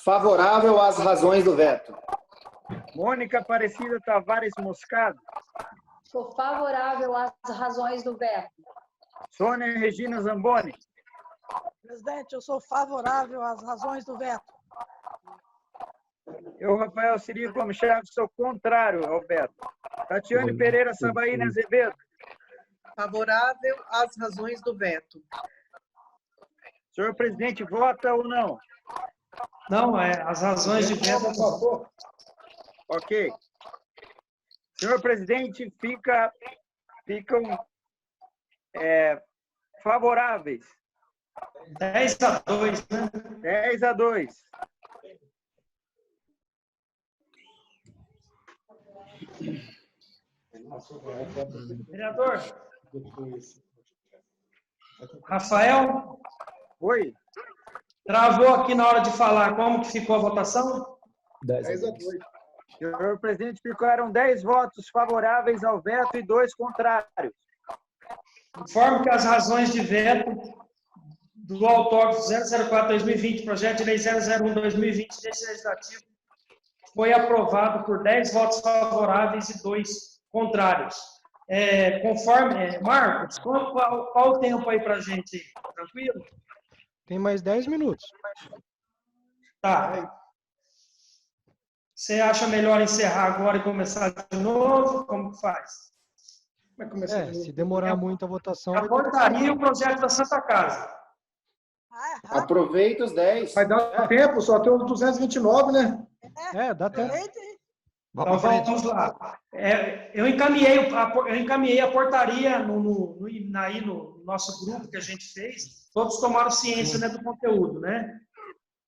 Favorável às razões do veto. Mônica Aparecida Tavares Moscado. Sou favorável às razões do veto. Sônia Regina Zamboni. Presidente, eu sou favorável às razões do veto. Eu, Rafael Cirilo Gomes Chaves, sou contrário ao veto. Tatiane Pereira Sabaína Azevedo. Favorável às razões do veto. Senhor presidente, vota ou não? Não, as razões de veto. Ok. Senhor presidente, ficam favoráveis. 10-2, né? 10-2. Vereador Rafael? Oi. Travou aqui na hora de falar. Como que ficou a votação? 10-2. Senhor presidente, ficaram 10 votos favoráveis ao veto e 2 contrários. Informo que as razões de veto do autógrafo 004-2020, projeto de lei 001-2020 deste legislativo, foi aprovado por 10 votos favoráveis e 2 contrários. Marcos, qual o tempo aí para a gente? Tranquilo? Tem mais 10 minutos. Tá. Você acha melhor encerrar agora e começar de novo? Como que faz? Se demorar muito a votação... A portaria e o projeto da Santa Casa. Aproveita os 10. Vai dar tempo, só tem os 229, né? Dá tempo. Então vamos lá. Eu encaminhei a portaria no nosso grupo que a gente fez. Todos tomaram ciência, né, do conteúdo, né?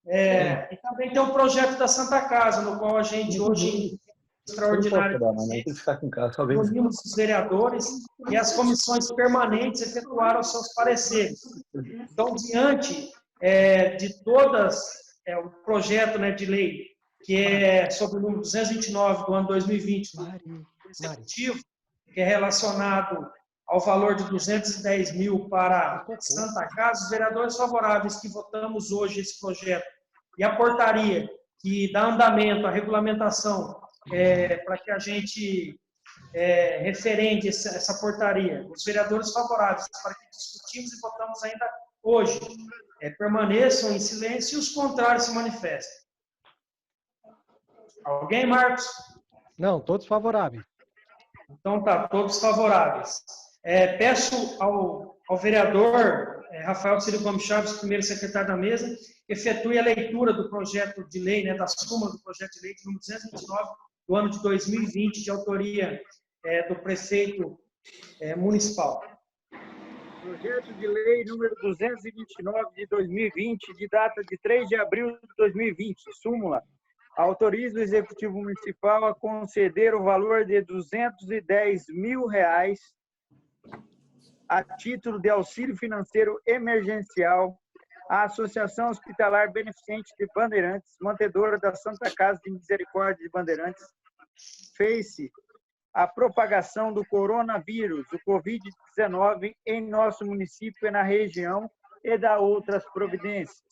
E também tem o projeto da Santa Casa, no qual a gente hoje extraordinário. Reunimos os vereadores e as comissões permanentes efetuaram seus pareceres. Então, diante de todas o projeto, né, de lei que é sobre o número 229 do ano 2020 do Executivo, que é relacionado ao valor de 210 mil para Santa Casa, os vereadores favoráveis que votamos hoje esse projeto e a portaria que dá andamento à regulamentação para que a gente referende essa portaria, os vereadores favoráveis para que discutimos e votamos ainda hoje, permaneçam em silêncio e os contrários se manifestem. Alguém, Marcos? Não, todos favoráveis. Então tá, todos favoráveis. Peço ao vereador Rafael Ciro Gomes Chaves, primeiro secretário da mesa, que efetue a leitura do projeto de lei, né, da súmula do projeto de lei de número 229 do ano de 2020, de autoria do prefeito municipal. Projeto de lei número 229 de 2020, de data de 3 de abril de 2020, súmula. Autoriza o Executivo Municipal a conceder o valor de R$210 mil a título de auxílio financeiro emergencial à Associação Hospitalar Beneficente de Bandeirantes, mantedora da Santa Casa de Misericórdia de Bandeirantes, fez-se a propagação do coronavírus, o Covid-19, em nosso município e na região, e da outras providências.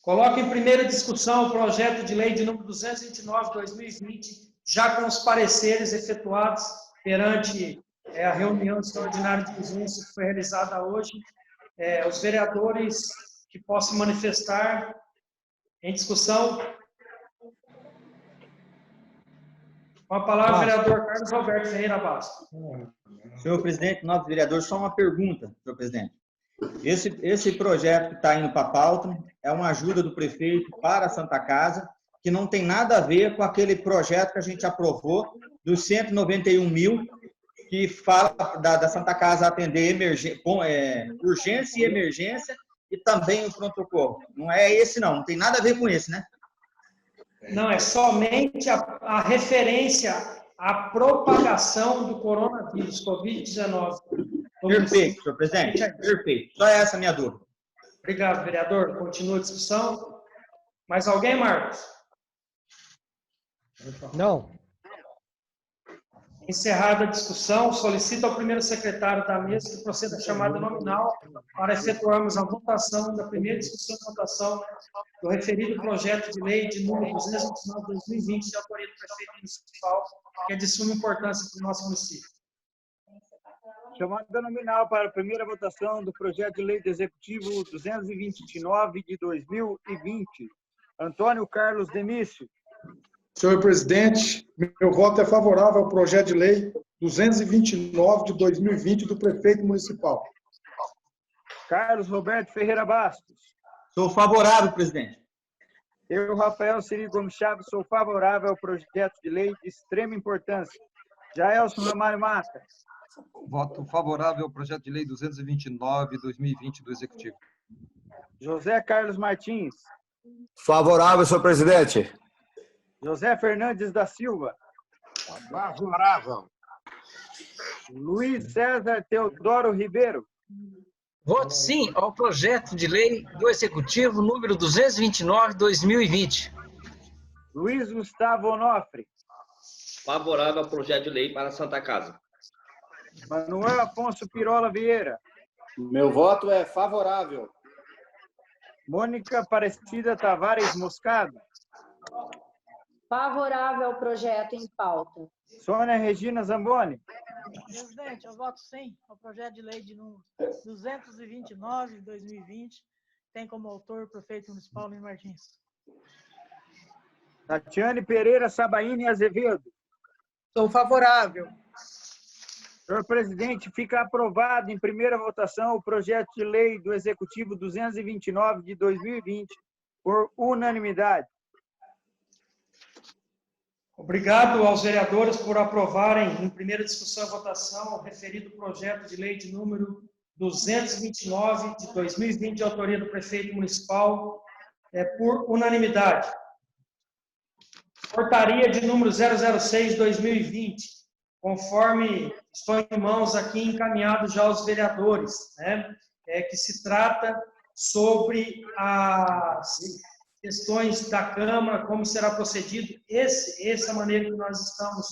Coloco em primeira discussão o projeto de lei de número 229 de 2020, já com os pareceres efetuados perante a reunião extraordinária de urgência que foi realizada hoje. Os vereadores que possam manifestar em discussão. Com a palavra, o vereador Carlos Alberto Ferreira Bastos. Senhor presidente, nobres vereadores, só uma pergunta, senhor presidente. Esse projeto que está indo para a pauta é uma ajuda do prefeito para a Santa Casa, que não tem nada a ver com aquele projeto que a gente aprovou, dos 191 mil, que fala da Santa Casa atender urgência e emergência, e também o pronto-socorro. Não é esse, não tem nada a ver com esse, né? Não, é somente a referência à propagação do coronavírus, Covid-19. Perfeito, senhor presidente. Perfeito. Só essa a minha dúvida. Obrigado, vereador. Continua a discussão. Mais alguém, Marcos? Não. Encerrada a discussão, solicito ao primeiro secretário da mesa que proceda a chamada nominal para efetuarmos a votação da primeira discussão e votação do referido projeto de lei de número 229 de 2020, de autoria do prefeito municipal, que é de suma importância para o nosso município. Chamada nominal para a primeira votação do projeto de lei do Executivo 229 de 2020. Antônio Carlos Demício. Senhor presidente, meu voto é favorável ao projeto de lei 229 de 2020 do prefeito municipal. Carlos Roberto Ferreira Bastos. Sou favorável, presidente. Eu, Rafael Ciro Gomes Chaves, sou favorável ao projeto de lei de extrema importância. Jaelson Ramalho Mata. Voto favorável ao projeto de lei 229 de 2020 do Executivo. José Carlos Martins. Favorável, senhor presidente. José Fernandes da Silva. Favorável. Luiz César Teodoro Ribeiro. Voto sim ao projeto de lei do Executivo número 229 de 2020. Luiz Gustavo Onofre. Favorável ao projeto de lei para a Santa Casa. Manuel Afonso Pirola Vieira. Meu voto é favorável. Mônica Aparecida Tavares Moscado. Favorável ao projeto em pauta. Sônia Regina Zamboni. Presidente, eu voto sim ao projeto de lei de número 229 de 2020, tem como autor o prefeito municipal Luiz Martins. Tatiane Pereira Sabaini Azevedo. Sou favorável. Senhor presidente, fica aprovado em primeira votação o projeto de lei do Executivo 229 de 2020 por unanimidade. Obrigado aos vereadores por aprovarem em primeira discussão e votação o referido projeto de lei de número 229 de 2020, de autoria do prefeito municipal, por unanimidade. Portaria de número 006 de 2020, conforme estão em mãos aqui encaminhados já aos vereadores, né? Que se trata sobre as questões da Câmara, como será procedido. Essa maneira que nós estamos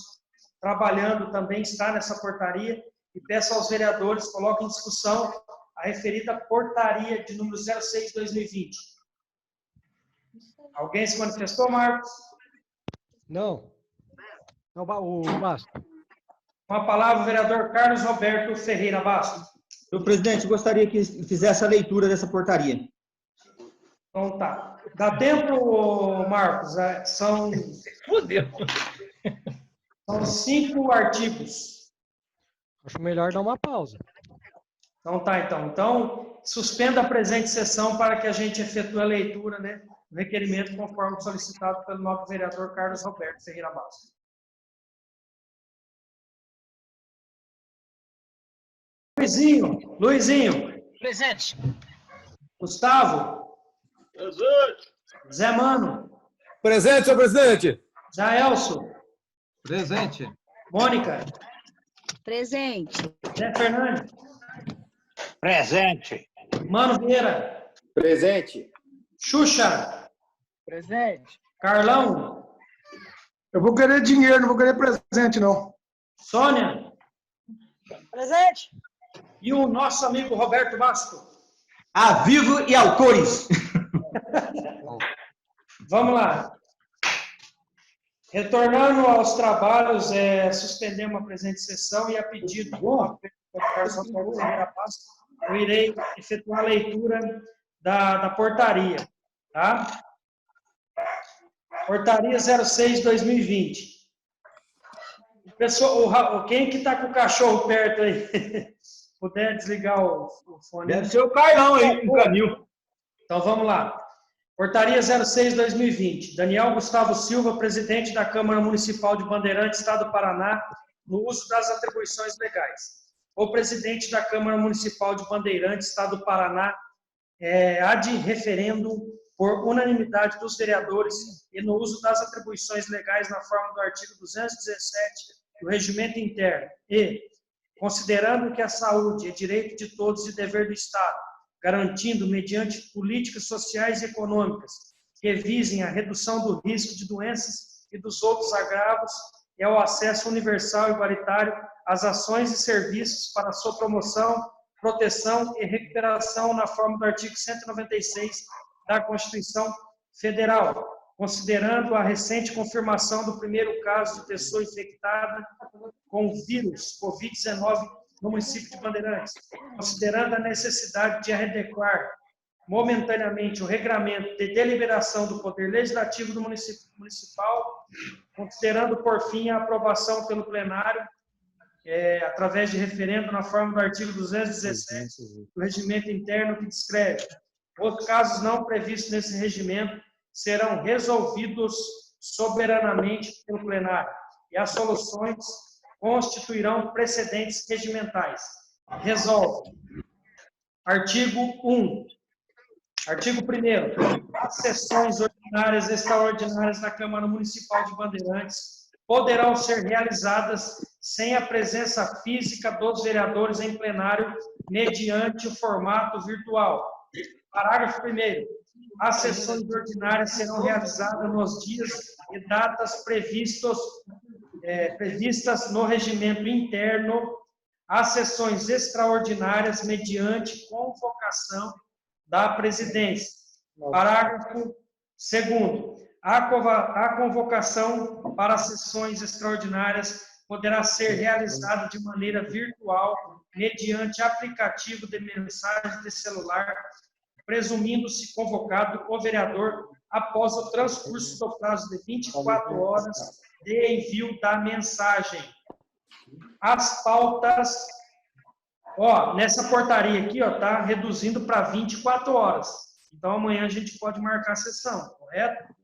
trabalhando também está nessa portaria, e peço aos vereadores, coloquem em discussão a referida portaria de número 06 de 2020. Alguém se manifestou, Marcos? Não. Não, o Basto. Com a palavra o vereador Carlos Roberto Ferreira Basto. Senhor presidente, gostaria que fizesse a leitura dessa portaria. Então tá. Dá tempo, Marcos? São 5 artigos. Acho melhor dar uma pausa. Então tá, então. Então, suspenda a presente sessão para que a gente efetue a leitura, né, do requerimento conforme solicitado pelo novo vereador Carlos Roberto Ferreira Bastos. Luizinho. Presente. Gustavo. Presente. Zé Mano. Presente, senhor presidente. Jaelso. Presente. Mônica. Presente. Zé Fernandes. Presente. Mano Vieira. Presente. Xuxa. Presente. Carlão. Eu vou querer dinheiro, não vou querer presente, não. Sônia. Presente. E o nosso amigo Roberto Basto. A vivo e ao cores. Vamos lá. Retornando aos trabalhos, suspendemos a presente sessão e a pedido do Carlos Roberto Ferreira Basto, eu irei efetuar a leitura da portaria, tá? Portaria 06 de 2020. Pessoal, quem que está com o cachorro perto aí? Puder desligar o fone. Deve ser o Carlão aí, no caminho. Então, vamos lá. Portaria 06 de 2020. Daniel Gustavo Silva, presidente da Câmara Municipal de Bandeirantes, Estado do Paraná, no uso das atribuições legais. O presidente da Câmara Municipal de Bandeirantes, Estado do Paraná, ad referendo por unanimidade dos vereadores e no uso das atribuições legais na forma do artigo 217 do Regimento Interno e, considerando que a saúde é direito de todos e dever do Estado, garantindo, mediante políticas sociais e econômicas que visem a redução do risco de doenças e dos outros agravos e ao acesso universal e igualitário às ações e serviços para sua promoção, proteção e recuperação na forma do artigo 196 da Constituição Federal, considerando a recente confirmação do primeiro caso de pessoa infectada com o vírus Covid-19 no município de Bandeirantes, considerando a necessidade de adequar momentaneamente o regramento de deliberação do Poder Legislativo do município municipal, considerando, por fim, a aprovação pelo plenário, através de referendo na forma do artigo 217 do Regimento Interno, que descreve: os casos não previstos nesse regimento serão resolvidos soberanamente pelo plenário e as soluções constituirão precedentes regimentais. Resolve. Artigo 1. Artigo 1º. As sessões ordinárias e extraordinárias da Câmara Municipal de Bandeirantes poderão ser realizadas sem a presença física dos vereadores em plenário, mediante o formato virtual. Parágrafo 1º. As sessões ordinárias serão realizadas nos dias e datas previstas no regimento interno, as sessões extraordinárias mediante convocação da presidência. Parágrafo 2º. A convocação para as sessões extraordinárias poderá ser realizada de maneira virtual, mediante aplicativo de mensagem de celular, presumindo-se convocado o vereador após o transcurso do prazo de 24 horas de envio da mensagem. As pautas, nessa portaria aqui, tá reduzindo para 24 horas. Então, amanhã a gente pode marcar a sessão, correto?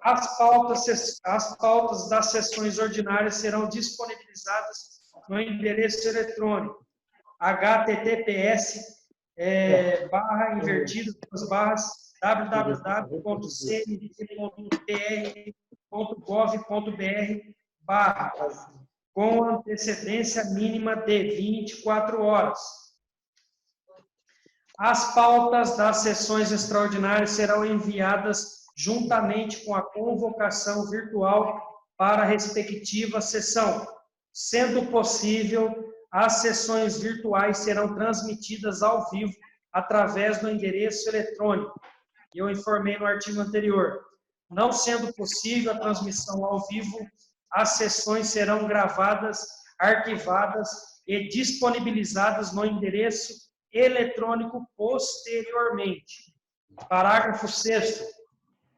As pautas das sessões ordinárias serão disponibilizadas no endereço eletrônico https://www.cnt.pr.gov.br/ com antecedência mínima de 24 horas. As pautas das sessões extraordinárias serão enviadas juntamente com a convocação virtual para a respectiva sessão. Sendo possível, as sessões virtuais serão transmitidas ao vivo através do endereço eletrônico. Eu informei no artigo anterior. Não sendo possível a transmissão ao vivo, as sessões serão gravadas, arquivadas e disponibilizadas no endereço eletrônico posteriormente. Parágrafo 6º.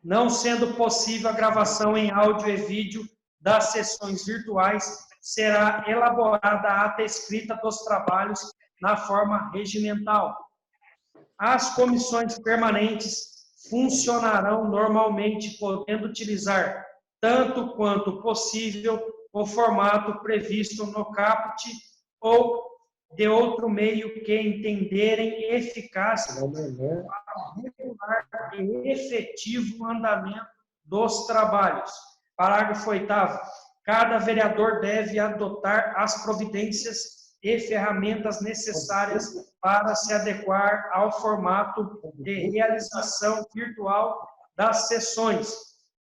Não sendo possível a gravação em áudio e vídeo das sessões virtuais, será elaborada a ata escrita dos trabalhos na forma regimental. As comissões permanentes funcionarão normalmente, podendo utilizar, tanto quanto possível, o formato previsto no caput ou de outro meio que entenderem eficaz para regular e efetivo andamento dos trabalhos. Parágrafo 8º. Cada vereador deve adotar as providências e ferramentas necessárias para se adequar ao formato de realização virtual das sessões,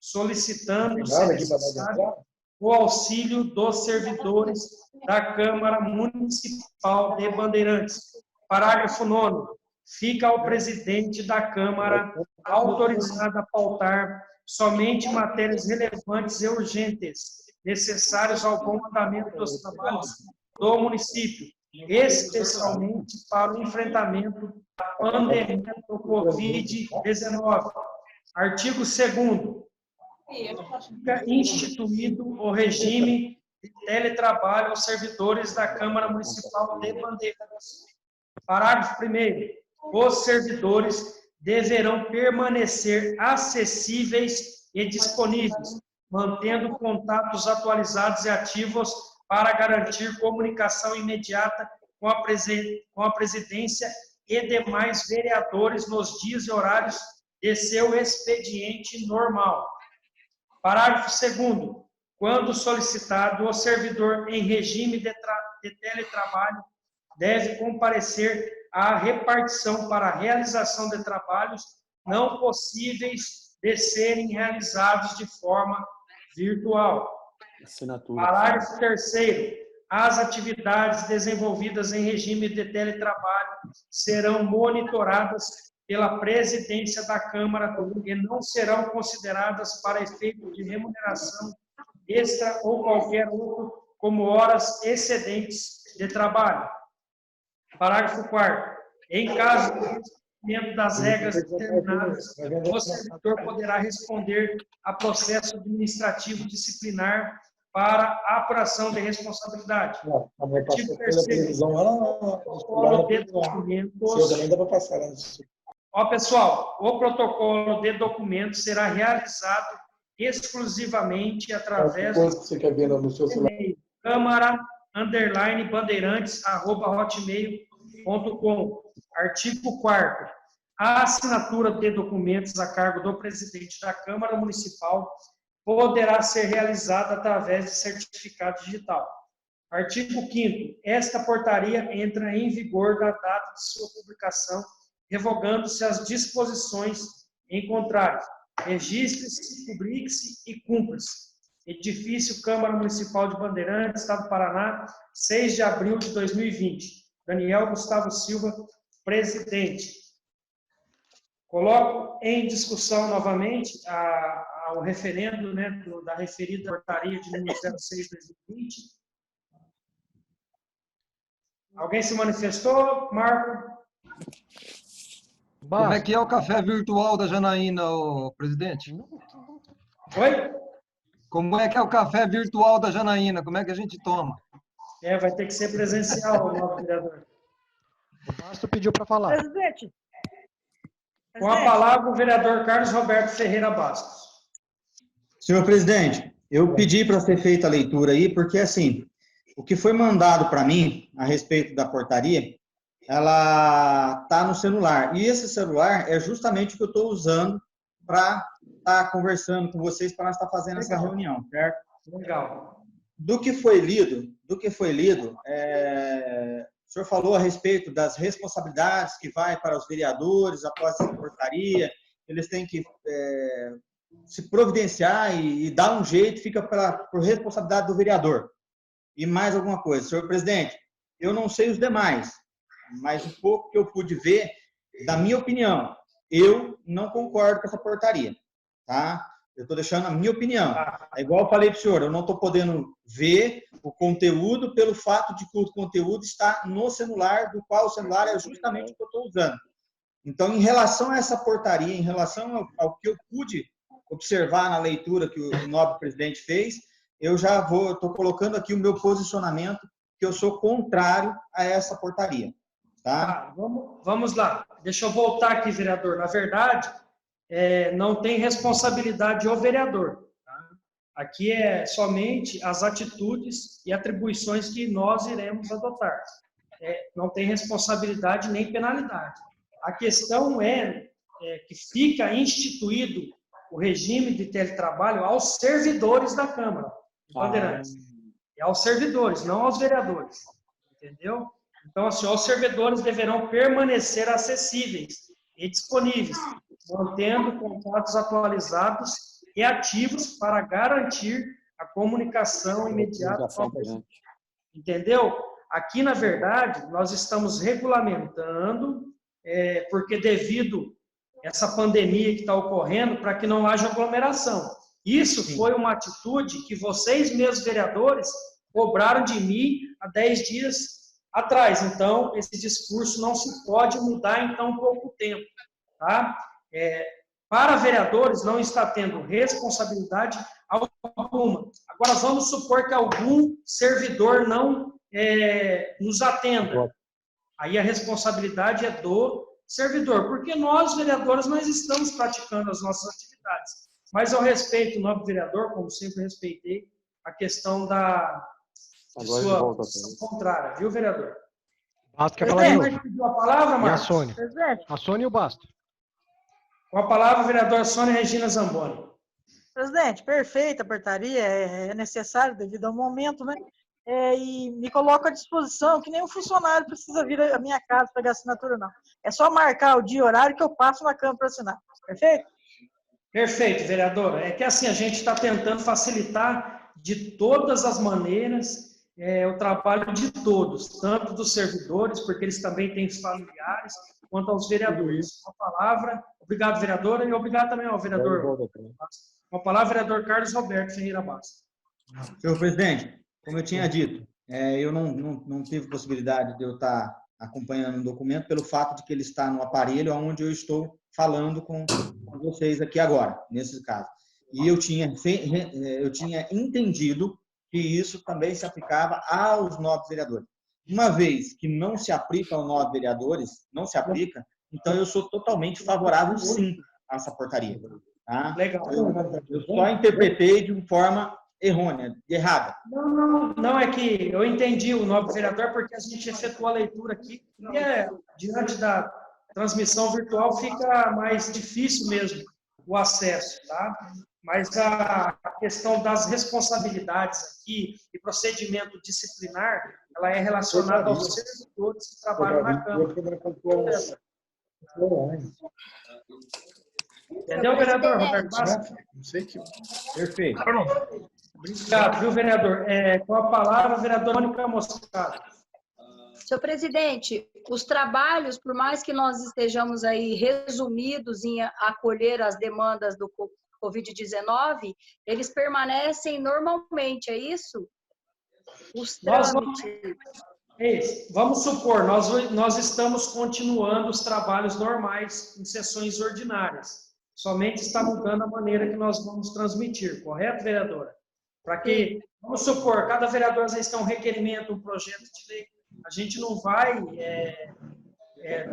solicitando, se necessário, o auxílio dos servidores da Câmara Municipal de Bandeirantes. Parágrafo 9º. Fica ao presidente da Câmara autorizado a pautar somente matérias relevantes e urgentes, necessários ao bom andamento dos trabalhos do município, especialmente para o enfrentamento da pandemia do Covid-19. Artigo 2º. Fica instituído o regime de teletrabalho aos servidores da Câmara Municipal de Bandeirantes. Parágrafo 1º. Os servidores deverão permanecer acessíveis e disponíveis, mantendo contatos atualizados e ativos para garantir comunicação imediata com a presidência e demais vereadores nos dias e horários de seu expediente normal. Parágrafo 2º. Quando solicitado, o servidor em regime de teletrabalho deve comparecer à repartição para a realização de trabalhos não possíveis de serem realizados de forma virtual. Assinatura. Parágrafo 3º. As atividades desenvolvidas em regime de teletrabalho serão monitoradas pela presidência da Câmara e não serão consideradas para efeito de remuneração extra ou qualquer outro, como horas excedentes de trabalho. Parágrafo 4º. Em caso de descumprimento das regras determinadas, o servidor poderá responder a processo administrativo disciplinar para a apuração de responsabilidade. Artigo 3º. Protocolo de documentos. Pessoal, o protocolo de documentos será realizado exclusivamente através do e-mail câmara_bandeirantes@hotmail.com. Artigo 4º. A assinatura de documentos a cargo do presidente da Câmara Municipal poderá ser realizada através de certificado digital. Artigo 5º. Esta portaria entra em vigor da data de sua publicação, revogando-se as disposições em contrário. Registre-se, publique-se e cumpra-se. Edifício Câmara Municipal de Bandeirantes, Estado do Paraná, 6 de abril de 2020. Daniel Gustavo Silva, presidente. Coloco em discussão novamente o referendo, né, da referida portaria de número 06/2020. Alguém se manifestou? Marco? Como é que é o café virtual da Janaína, presidente? Oi? Como é que é o café virtual da Janaína? Como é que a gente toma? Vai ter que ser presencial, nobre vereador. O Basto pediu para falar. Presidente. Com a palavra, o vereador Carlos Roberto Ferreira Bastos. Senhor presidente, eu pedi para ser feita a leitura aí, porque, assim, o que foi mandado para mim a respeito da portaria, ela está no celular. E esse celular é justamente o que eu estou usando para estar conversando com vocês, para nós estar fazendo essa reunião, certo? Legal. Do que foi lido, o senhor falou a respeito das responsabilidades que vai para os vereadores após essa portaria, eles têm que se providenciar e dar um jeito, fica por responsabilidade do vereador. E mais alguma coisa, senhor presidente, eu não sei os demais, mas o pouco que eu pude ver, da minha opinião, eu não concordo com essa portaria, tá? Eu estou deixando a minha opinião. É igual eu falei para o senhor, eu não estou podendo ver o conteúdo pelo fato de que o conteúdo está no celular, do qual o celular é justamente o que eu estou usando. Então, em relação a essa portaria, em relação ao que eu pude observar na leitura que o nobre presidente fez, eu já estou colocando aqui o meu posicionamento, que eu sou contrário a essa portaria. Tá? Vamos lá. Deixa eu voltar aqui, vereador. Na verdade, não tem responsabilidade o vereador. Tá? Aqui é somente as atitudes e atribuições que nós iremos adotar. Não tem responsabilidade nem penalidade. A questão é que fica instituído o regime de teletrabalho aos servidores da Câmara de Bandeirantes. É aos servidores, não aos vereadores. Entendeu? Então, assim, os servidores deverão permanecer acessíveis e disponíveis, mantendo contatos atualizados e ativos para garantir a comunicação imediata com a pessoa. Entendeu? Aqui, na verdade, nós estamos regulamentando, porque devido a essa pandemia que está ocorrendo, para que não haja aglomeração. Isso foi uma atitude que vocês mesmos, vereadores, cobraram de mim há 10 dias atrás. Então, esse discurso não se pode mudar em tão pouco tempo. Tá? Para vereadores, não está tendo responsabilidade alguma. Agora, vamos supor que algum servidor não nos atenda. Aí a responsabilidade é do servidor, porque nós, vereadores, nós estamos praticando as nossas atividades. Mas eu respeito o nobre vereador, como sempre respeitei, a questão de sua posição contrária, viu, vereador? Basto quer falar de novo. Pediu a palavra, Marcos? E a Sônia? A Sônia e o Basto. Com a palavra, a vereadora Sônia Regina Zamboni. Presidente, perfeita a portaria, é necessário devido ao momento, né? E me coloco à disposição, que nem um funcionário precisa vir à minha casa pegar assinatura, não. É só marcar o dia e horário que eu passo na Câmara para assinar. Perfeito? Perfeito, vereador. É que assim, a gente está tentando facilitar de todas as maneiras o trabalho de todos, tanto dos servidores, porque eles também têm os familiares, quanto aos vereadores. Uma palavra, obrigado, vereadora, e obrigado também ao vereador. Uma palavra, vereador Carlos Roberto Ferreira Bastos. Senhor presidente, como eu tinha dito, eu não tive possibilidade de eu estar acompanhando o documento pelo fato de que ele está no aparelho onde eu estou falando com vocês aqui agora, nesse caso. E eu tinha entendido que isso também se aplicava aos nobres vereadores. Uma vez que não se aplica aos nobres vereadores, não se aplica, então eu sou totalmente favorável, sim, a essa portaria. Tá? Legal. Eu só interpretei de uma forma errônea, errada. Não, é que eu entendi o nobre vereador, porque a gente efetuou a leitura aqui, e diante da transmissão virtual fica mais difícil mesmo o acesso, tá? Mas a questão das responsabilidades aqui e procedimento disciplinar, ela é relacionada aos servidores que trabalham na Câmara. Entendeu, vereador Roberto Bastos? Perfeito. Obrigado, viu, vereador? Com a palavra, a vereadora Mônica Moscato. Senhor presidente, os trabalhos, por mais que nós estejamos aí resumidos em acolher as demandas do Covid-19, eles permanecem normalmente, é isso? Os trâmites. Vamos supor, nós estamos continuando os trabalhos normais em sessões ordinárias. Somente está mudando a maneira que nós vamos transmitir, correto, vereadora? para que, vamos supor, cada vereador às vezes tem um requerimento, um projeto de lei, a gente não vai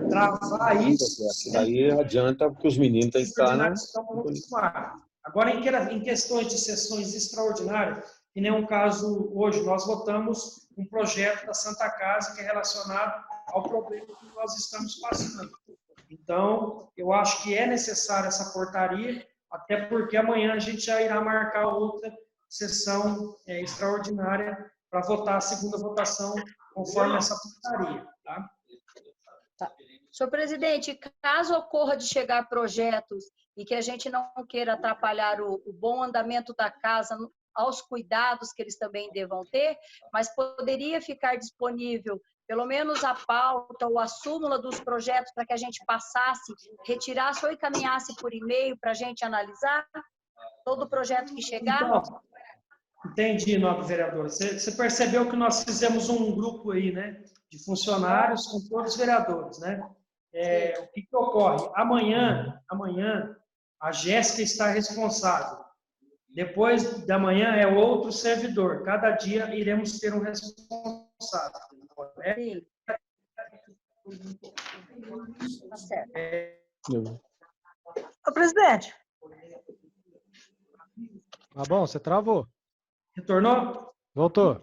travar isso. Aí adianta porque os meninos têm que estar na... Agora, em questões de sessões extraordinárias, que nem um caso hoje, nós votamos um projeto da Santa Casa que é relacionado ao problema que nós estamos passando. Então, eu acho que é necessária essa portaria, até porque amanhã a gente já irá marcar outra sessão extraordinária para votar a segunda votação conforme essa portaria. Tá? Tá. Senhor presidente, caso ocorra de chegar projetos e que a gente não queira atrapalhar o bom andamento da casa, aos cuidados que eles também devam ter, mas poderia ficar disponível pelo menos a pauta ou a súmula dos projetos para que a gente passasse, retirasse ou encaminhasse por e-mail para a gente analisar todo o projeto que chegar? Então, entendi, nobre vereador. Você percebeu que nós fizemos um grupo aí, né, de funcionários com todos os vereadores, né? O que ocorre? Amanhã, a Jéssica está responsável. Depois da manhã é outro servidor. Cada dia iremos ter um responsável. Sim. Tá certo. Ô, presidente. Tá bom, você travou. Retornou? Voltou.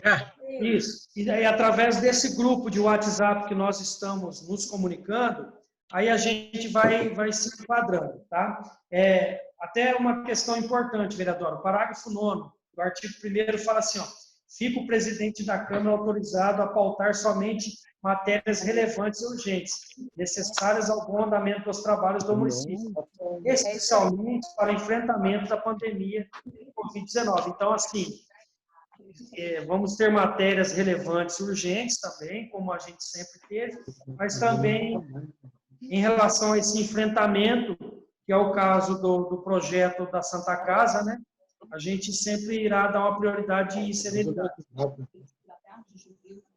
Isso. E aí, através desse grupo de WhatsApp que nós estamos nos comunicando, aí a gente vai se enquadrando, tá? Até uma questão importante, vereador. O parágrafo 9º do artigo 1º fala assim, ó, fica o presidente da Câmara autorizado a pautar somente matérias relevantes e urgentes, necessárias ao bom andamento dos trabalhos do município, especialmente para o enfrentamento da pandemia do Covid-19. Então, assim, vamos ter matérias relevantes e urgentes também, como a gente sempre teve, mas também em relação a esse enfrentamento, que é o caso do projeto da Santa Casa, né? A gente sempre irá dar uma prioridade e celeridade.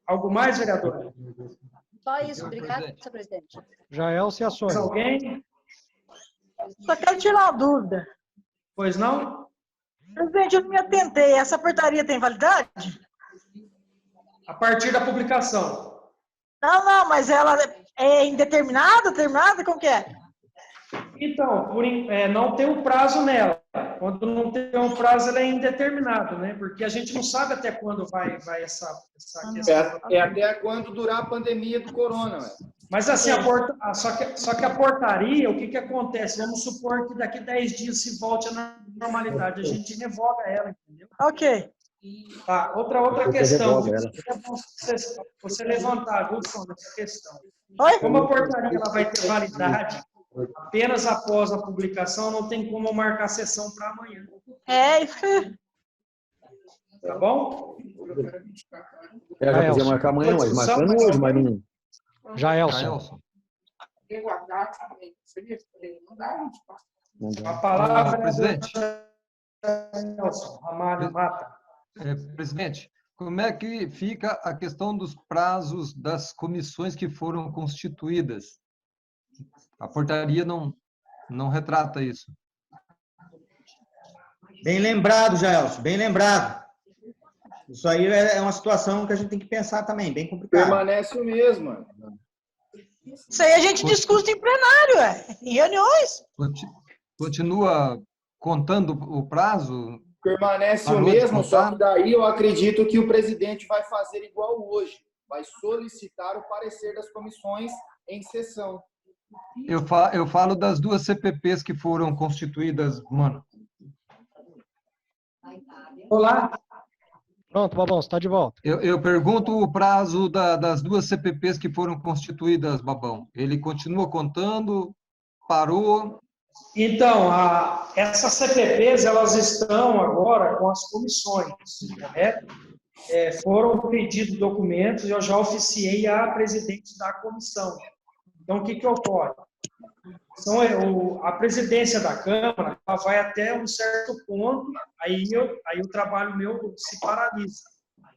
Algo mais, vereador? Só isso, obrigado, senhor presidente. Jaelson e a Sônia. Alguém? Só quero tirar uma dúvida. Pois não? Presidente, eu não me atentei. Essa portaria tem validade? A partir da publicação. Não, mas ela é indeterminada, terminada, como que é? Então, não tem um prazo nela. Quando não tem um prazo, ela é indeterminada, né? Porque a gente não sabe até quando vai essa questão. Até quando durar a pandemia do corona. Ué. Mas assim, só que a portaria, o que acontece? Vamos supor que daqui 10 dias se volte à normalidade. A gente revoga ela, entendeu? Ok. Tá, outra questão. Você levantar, Wilson, essa questão. Como a portaria ela vai ter validade apenas após a publicação, não tem como marcar a sessão para amanhã. Isso. Tá bom? Já podia marcar amanhã, mas marcando hoje, mas não... Jaelson. A palavra, presidente. Ramalho Mata. Presidente, como é que fica a questão dos prazos das comissões que foram constituídas? A portaria não retrata isso. Bem lembrado, Jaelson, bem lembrado. Isso aí é uma situação que a gente tem que pensar também, bem complicado. Permanece o mesmo. Isso aí a gente discute em plenário, em reuniões. Continua contando o prazo? Permanece o mesmo, só que daí eu acredito que o presidente vai fazer igual hoje. Vai solicitar o parecer das comissões em sessão. Eu falo das duas CPPs que foram constituídas, mano. Olá. Pronto, Babão, você está de volta. Eu pergunto o prazo das duas CPPs que foram constituídas, Babão. Ele continua contando? Parou? Então, essas CPPs, elas estão agora com as comissões, correto? Foram pedidos documentos e eu já oficiei a presidente da comissão. Então, o que ocorre? A presidência da Câmara ela vai até um certo ponto, aí o trabalho meu se paralisa.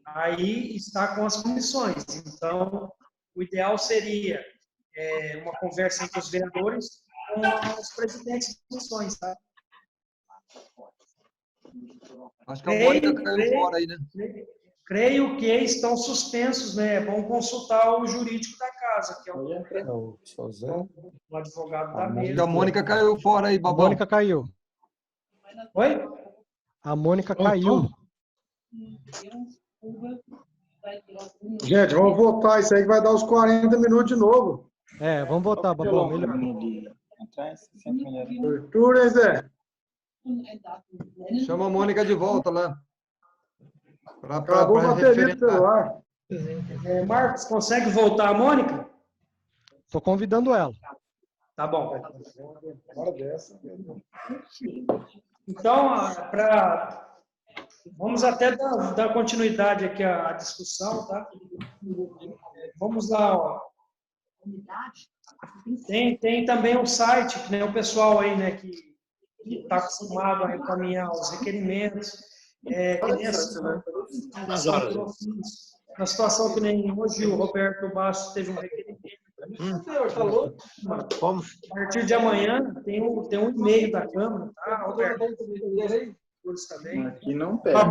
Aí está com as comissões. Então, o ideal seria uma conversa entre os vereadores com os presidentes de comissões. Tá? Acho que a Mônica caiu fora aí, né? Creio que estão suspensos, né? É bom consultar o jurídico da casa, que é o advogado da mesa. A Mônica caiu fora aí, A Babão. Mônica caiu. Oi? A Mônica caiu. Gente, vamos votar isso aí que vai dar os 40 minutos de novo. É, vamos votar, Babão. Melhor. Arthur, hein, Zé? Chama a Mônica de volta lá. Acabou a bateria do celular. Marcos, consegue voltar a Mônica? Estou convidando ela. Tá bom. Então, vamos até dar continuidade aqui à discussão, tá? Vamos lá, ó. Tem também um site, que nem o pessoal aí, né, que está acostumado a encaminhar os requerimentos. Na situação que nem hoje o Roberto Bastos teve um requerimento. A partir de amanhã tem um e-mail da Câmara, tá, Roberto? Também. Aqui não pega.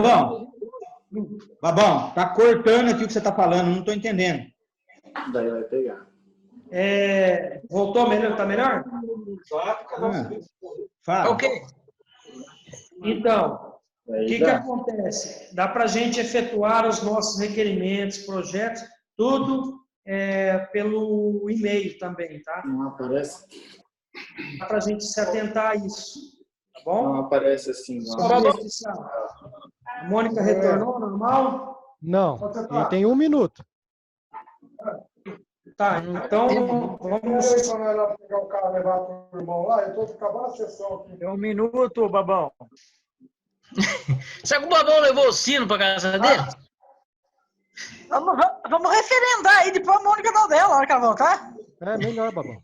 Babão, tá cortando aqui o que você tá falando, não tô entendendo. Daí vai pegar. Voltou melhor? Tá melhor? Fala. Ok. Então, o que acontece? Dá para a gente efetuar os nossos requerimentos, projetos, tudo pelo e-mail também, tá? Não aparece. Dá para a gente se atentar a isso, tá bom? Não aparece assim. Não. A Mônica retornou, normal? Não, ele tem 1 minuto. Tá, então vamos... Quando ela pegar o carro e levar para o irmão lá, eu estou acabando a sessão aqui. Tem 1 minuto, Babão. Será que o Babão levou o sino para casa dele? Vamos referendar aí, depois a Mônica dá dela, na hora que ela voltar. É melhor, Babão.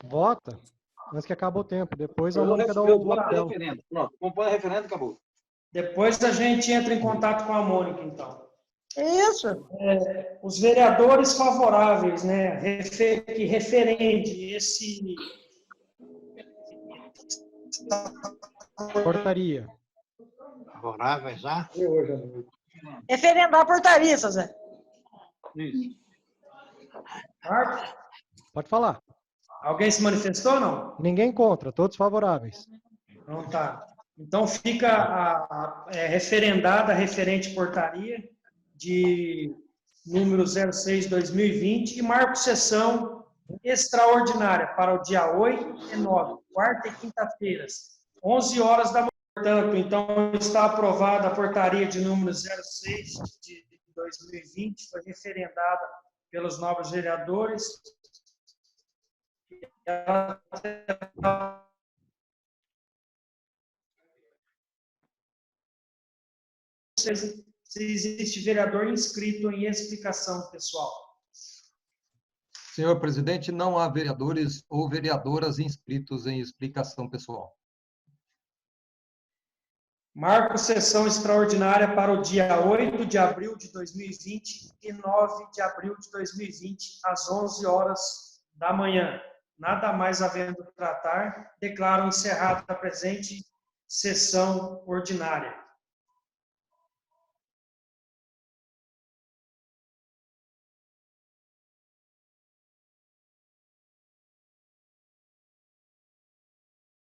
Vota. Antes que acabe o tempo. Depois a Mônica dá o voto dela. Pronto, compõe a referendo e acabou. Depois a gente entra em contato com a Mônica, então. Isso. Os vereadores favoráveis, né, que referende esse... Portaria. Favoráveis, já? Referendar a portaria, seu Zé. Isso. Marcos? Pode falar. Alguém se manifestou ou não? Ninguém contra, todos favoráveis. Não tá. Então fica referendada a referente portaria de número 06/2020 e marco sessão extraordinária para o dia 8 e 9, quarta e quinta-feiras, 11 horas da manhã. Portanto, então está aprovada a portaria de número 06 de 2020, foi referendada pelos novos vereadores. Ela se existe vereador inscrito em explicação, pessoal. Senhor presidente, não há vereadores ou vereadoras inscritos em explicação pessoal. Marco sessão extraordinária para o dia 8 de abril de 2020 e 9 de abril de 2020, às 11 horas da manhã. Nada mais havendo tratar, declaro encerrada a presente sessão ordinária.